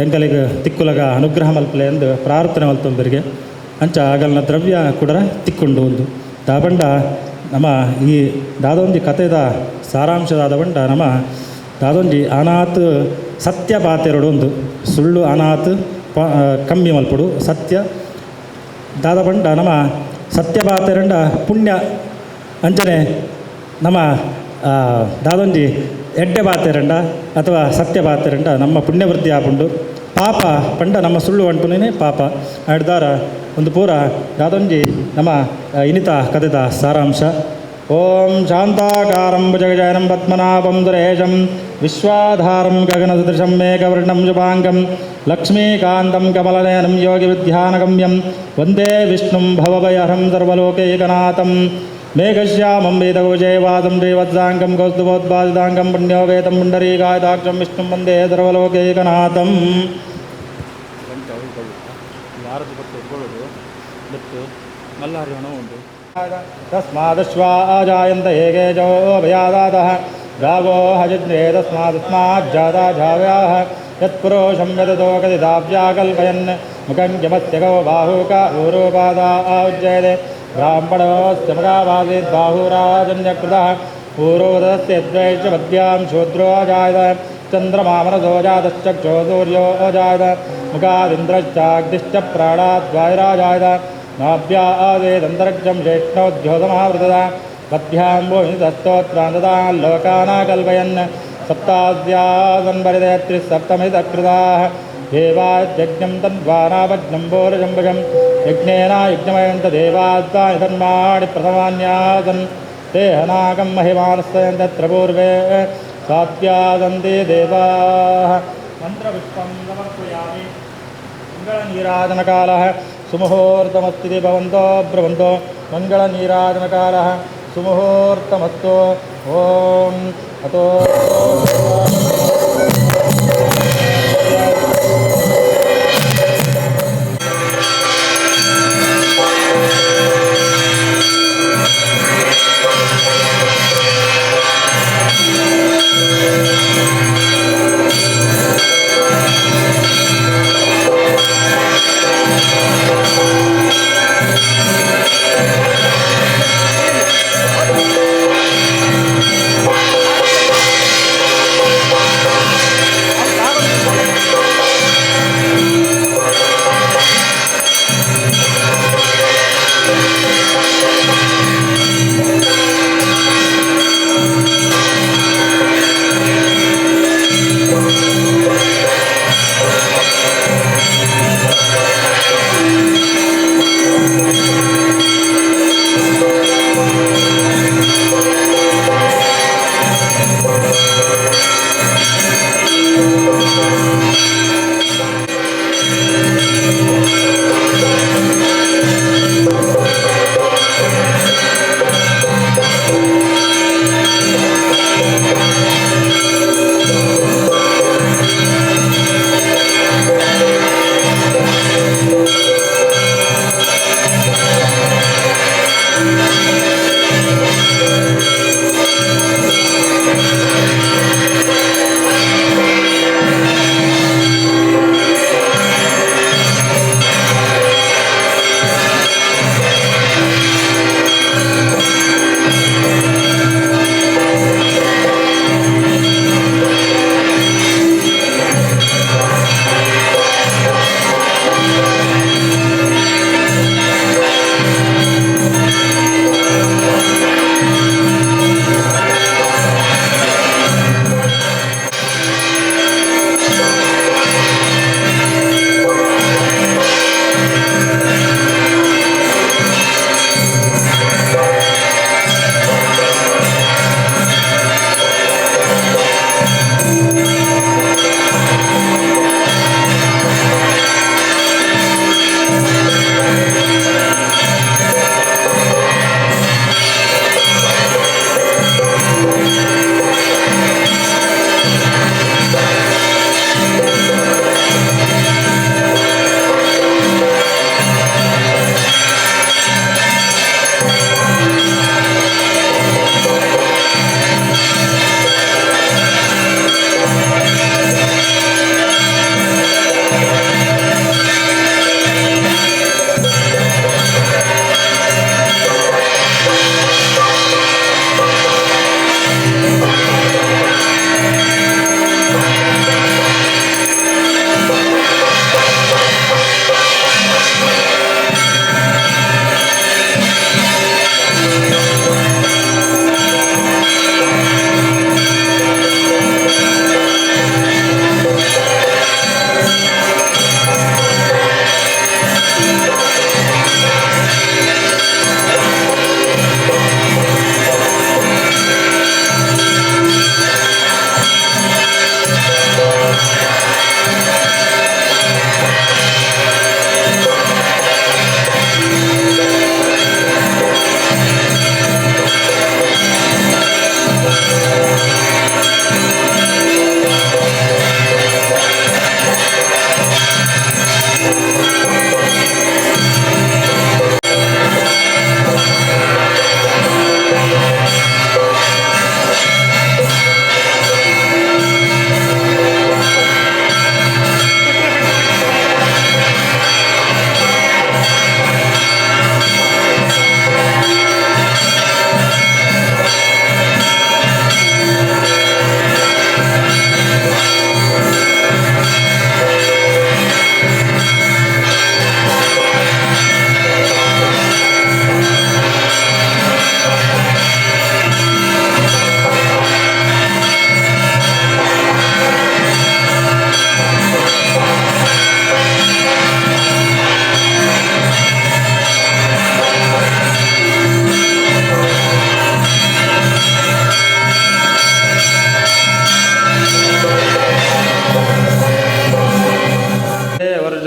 ಎಂಕಲಿಗೆ ತಿಕ್ಕುಲಗ ಅನುಗ್ರಹ ಮಲ್ಪಲೆ ಎಂದು ಪ್ರಾರ್ಥನೆ ಮಲ್ತೊಂಬರಿಗೆ ಅಂಚ ಆಗಲ್ನ ದ್ರವ್ಯ ಕುಡರ ತಿಕ್ಕೊಂಡು ಒಂದು ದಾಬಂಡ ನಮ್ಮ ಈ ದಾದೊಂಜಿ ಕಥೆದ ಸಾರಾಂಶದಾದ ಬಂಡ ನಮ್ಮ ದಾದೊಂಜಿ ಅನಾಥ್ ಸತ್ಯ ಪಾತೆರಡು ಒಂದು ಸುಳ್ಳು ಅನಾಥ್ ಕಮ್ಮಿ ಮಲ್ಪಡು ಸತ್ಯ ದಾದ ಬಂಡ ನಮ್ಮ ಸತ್ಯ ಪಾತೆರಂಡ ಪುಣ್ಯ ಅಂಚನೆ ನಮ್ಮ ದಾದೊಂಜಿ ಎಡ್ಡೆ ಬಾತೆರಂಡ ಅಥವಾ ಸತ್ಯ ಬಾತೆರಂಡ ನಮ್ಮ ಪುಣ್ಯವೃದ್ಧಿ ಆಪುಂಡು ಪಾಪ ಪಂಡ ನಮ್ಮ ಸುಳ್ಳು ಅಂಟುನೇ ಪಾಪ ಆಡ್ದಾರ ಒಂದು ಪೂರ ದಾದೊಂಜಿ ನಮ್ಮ ಇನಿತ ಕಥೆದ ಸಾರಾಂಶ ಓಂ ಶಾಂತಾಕಾರಂ ಭುಜಗಜಯನಂ ಪದ್ಮನಾಭಂ ಸುರೇಶಂ ವಿಶ್ವಾಧಾರಂ ಗಗನಸದೃಶಂ ಮೇಘವರ್ಣಂ ಶುಭಾಂಗಂ ಲಕ್ಷ್ಮೀಕಾಂತಂ ಕಮಲನಯನಂ ಯೋಗಿ ವಿದ್ಯಾನಗಮ್ಯಂ ವಂದೇ ವಿಷ್ಣುಂ ಭವಭಯಹರಂ ಸರ್ವಲೋಕೈಕನಾಥಂ ಮೇಘಶ್ಯಾಮಂ ವೇದಗೋಜಯವಾದಂ ಶ್ರೀವತ್ಸಾಂಗಂ ಕೌಸ್ತುಭೋದ್ಭಾಸಿತಾಂಗಂ ಪುಣ್ಯೋವೇತಂ ಪುಂಡರೀಕಾಯತಾಕ್ಷಂ ವಿಷ್ಣುಂ ವಂದೇ ಸರ್ವಲೋಕೈಕನಾಥಂ. ತಸ್ಮಾದಶ್ವಾಜಾಯಂತ ಏಕೇಜೋ ಭಯಾದಾತಃ ಗಾವೋ ಹಜಿಜ್ಞೇ ತಸ್ಮಾದಸ್ಮಾಜ್ಜಾತಾ ಝಾವ್ಯಾಃ ಯತ್ಪುರುಷಂ ಯತತೋ ಕದಿದಾವ್ಯಾಕಲ್ಪಯನ್ ಮುಖಂ ಯಮಸ್ಯಗೋ ಬಾಹುಕ ಊರೋಪಾದಾ ಆಯುಜ್ಯತೆ ಬ್ರಾಹ್ಮಣೋಸ್ಯ ಮಗಾವಾಸೀತ್ ಬಾಹುರಾಜನ್ಯಕೃತಃ ಪೂರ್ವೋದಸ್ಯ ದ್ವೈಷವದ್ಯಾಂ ಶೂದ್ರೋ ಜಾಯತ ಚಂದ್ರಮಾ ಮನಸೋ ಜಾತಶ್ಚಕ್ಷೋ ಸೂರ್ಯೋ ಜಾಯತ ಮುಖಾದಿಂದ್ರಶ್ಚಾಗ್ನಿಶ್ಚ ಪ್ರಾಣಾದ್ವಾಯುರಾಜಾಯತ ನಾಭ್ಯಾ ಆದೇದಂತರಿಕ್ಷಂ ಶ್ರೇಷ್ಠೋದ್ಯೋತಮಹಾವೃತದ ಪದ್ಭ್ಯಾಂ ಭೂಮಿತಸ್ತೋತ್ರಾಂತದಾನ್ ಲೋಕಾನಾಕಲ್ಪಯನ್ ಸಪ್ತಾಸ್ಯಾಸನ್ವರಿದಯತ್ರಿಸಪ್ತಮಿತಕೃತಾಃ ದೇವಾಯಜ್ಞಂ ತದ್ವಾನಾಭಜ್ಞಂ ಬೋರಜಂಬಜಂ ಯಜ್ಞೇನ ಯಜ್ಞಮಯಂತ ದೇವಾಸ್ತಾನಿ ತನ್ಮಾಣಿ ಪ್ರಥಮಾನ್ಯಾಸನ್ ದೇಹನಾಗಂ ಮಹಿಮಾನಸ್ತಯಂತ ತತ್ರ ಪೂರ್ವೇ ಸಾತ್ಯಾಸಂತೆ ದೇವಾಃ. ಮಂತ್ರಪುಷ್ಪಂ ಸಮರ್ಪಯಾಮಿ. ಮಂಗಳನೀರಾಜನಕಾಲಃ ಸುಮುಹೂರ್ತಮಸ್ತಿ ಭವಂತೋ ಬ್ರವಂತೋ ಮಂಗಳನೀರಾಜನಕಾಲಃ ಸುಮುಹೂರ್ತಮಸ್ತು. ಓಂ ಅತೋ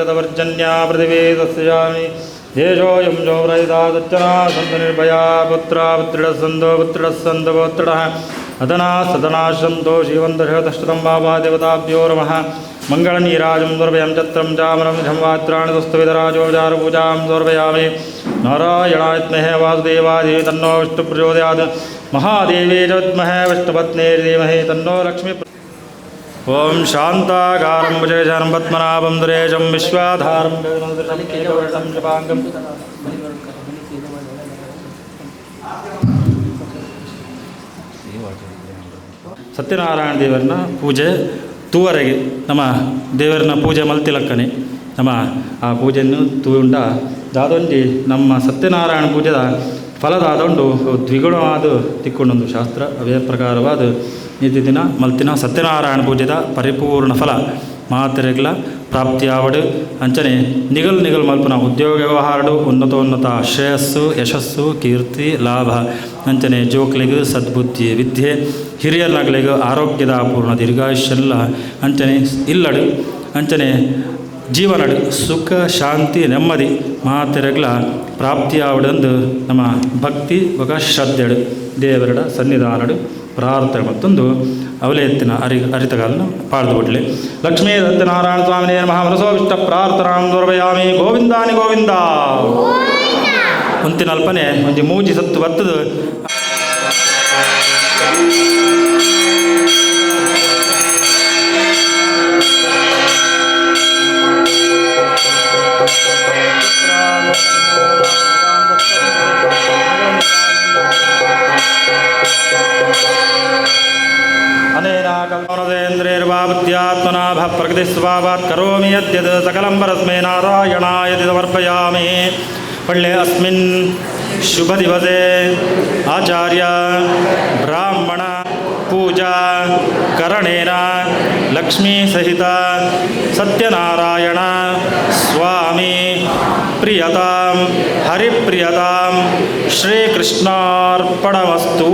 जतवर्जन्या पृथिवी तस्यामि देशोऽयं जोरयितादच्चना सन्तु निर्भया पुत्रा पुत्रिडस्सन्तो पुत्रिडस्सन्तो पुत्रिडः अदना सदनाशन्तो जीवन्तशतष्टतं बाबा देवताभ्यो नमः मङ्गलनीराजं दुर्भयं चत्रं चामरं झंवात्राणि दुस्तविधराजोपचारपूजां समर्पयामि नारायणायत्महे वासुदेवाय तन्नो विष्णुप्रचोदयात् महादेवी च विद्महे विष्णुपत्न्यै तन्नो लक्ष्मी ओम शांताकारं भुजगशयनं पद्मनाभं सुरेशं विश्वाधारं गगनसदृशं शुभांगं ಸತ್ಯನಾರಾಯಣ ದೇವರನ್ನ ಪೂಜೆ ತೂವರೆಗೆ ನಮ್ಮ ದೇವರನ್ನ ಪೂಜೆ ಮಲ್ತಿಲಕ್ಕನೆ ನಮ್ಮ ಆ ಪೂಜೆಯನ್ನು ತೂಂಡ ದಾದೊಂಜಿ ನಮ್ಮ ಸತ್ಯನಾರಾಯಣ ಪೂಜೆದ ಫಲದಾದೊಂಡು ದ್ವಿಗುಣವಾದ ತಿಕ್ಕೊಂಡೊಂದು ಶಾಸ್ತ್ರ ಅವೇ ಪ್ರಕಾರವಾದ ನಿತ್ಯ ದಿನ ಮಲ್ತಿನ ಸತ್ಯನಾರಾಯಣ ಪೂಜೆದ ಪರಿಪೂರ್ಣ ಫಲ ಮಾತ್ರೆಗಳ ಪ್ರಾಪ್ತಿಯಾವಡು ಅಂಚನೆ ನಿಗಲ್ ಮಲ್ಪನ ಉದ್ಯೋಗ ವ್ಯವಹಾರಡು ಉನ್ನತ ಶ್ರೇಯಸ್ಸು ಯಶಸ್ಸು ಕೀರ್ತಿ ಲಾಭ ಅಂಚನೆ ಜೋಕ್ಲಿಗೆ ಸದ್ಬುದ್ಧಿ ವಿದ್ಯೆ ಹಿರಿಯರ್ನಗಳಿಗೆ ಆರೋಗ್ಯದ ಪೂರ್ಣ ದೀರ್ಘಾಯುಷ್ಯಲ್ಲ ಅಂಚನೆ ಇಲ್ಲಡು ಅಂಚನೆ ಜೀವನಡು ಸುಖ ಶಾಂತಿ ನೆಮ್ಮದಿ ಮಾತೆರೆಗಳ ಪ್ರಾಪ್ತಿಯಾವಡಂದು ನಮ್ಮ ಭಕ್ತಿ ಬೊಕ ಶ್ರದ್ಧೆಡು ದೇವರಡ ಸನ್ನಿಧಾನಡು ಪ್ರಾರ್ಥನೆ ಮತ್ತೊಂದು ಅವಲೇತ್ತಿನ ಅರಿತಗಳನ್ನು ಪಾಡ್ದು ಬಿಡಲಿ ಲಕ್ಷ್ಮೀ ಸತ್ಯನಾರಾಯಣ ಸ್ವಾಮಿನೇ ನಮಃ ಮನಸೋವಿಷ್ಟ ಪ್ರಾರ್ಥನಾಂ ದೂರ್ವಯಾಮಿ ಗೋವಿಂದಾನಿ ಗೋವಿಂದ ಒಂತಿನಲ್ಪನೆ ಒಂಜಿ ಮೂಜಿ ಸತ್ತು ಬತ್ತದು कल्पनदेन्द्रिर्वावत्यात्मनाभ प्रकृतिस्वभावात् करोमि यद्यद् सकलं परस्मै नारायणायति समर्पयामि पल्ले अस्मिन् शुभदिवसे आचार्य ब्राह्मण पूजा करणेन लक्ष्मीसहित सत्यनारायण स्वामी प्रियतां हरिप्रियतां ಶ್ರೀಕೃಷ್ಣಾರ್ಪಣಮಸ್ತು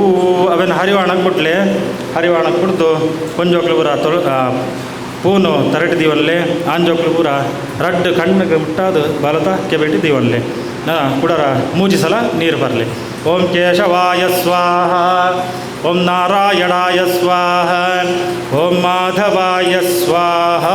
ಅವೇನು ಹರಿವಾಣಕ್ಕೆ ಬಿಟ್ಲೆ ಹರಿವಾಣಕ್ಕೆ ಬಿಡ್ದು ಕೊಂಜೋಕ್ಲು ಪೂರ ಪೂನು ತರಟಿದೀವಲ್ಲೇ ಆಂಜೋಕ್ಲು ಪೂರ ರಡ್ಡು ಕಣ್ಣಿಗೆ ಮುಟ್ಟಾದು ಬಲತ ಕೆಬೆಟ್ಟಿ ದೀವಲ್ಲೇ ಕುಡರ ಮೂಜಿ ಸಲ ನೀರು ಬರಲಿ ಓಂ ಕೇಶವಾಯ ಸ್ವಾಹ ಓಂ ನಾರಾಯಣಾಯ ಸ್ವಾಹ ಓಂ ಮಾಧವಾಯ ಸ್ವಾಹ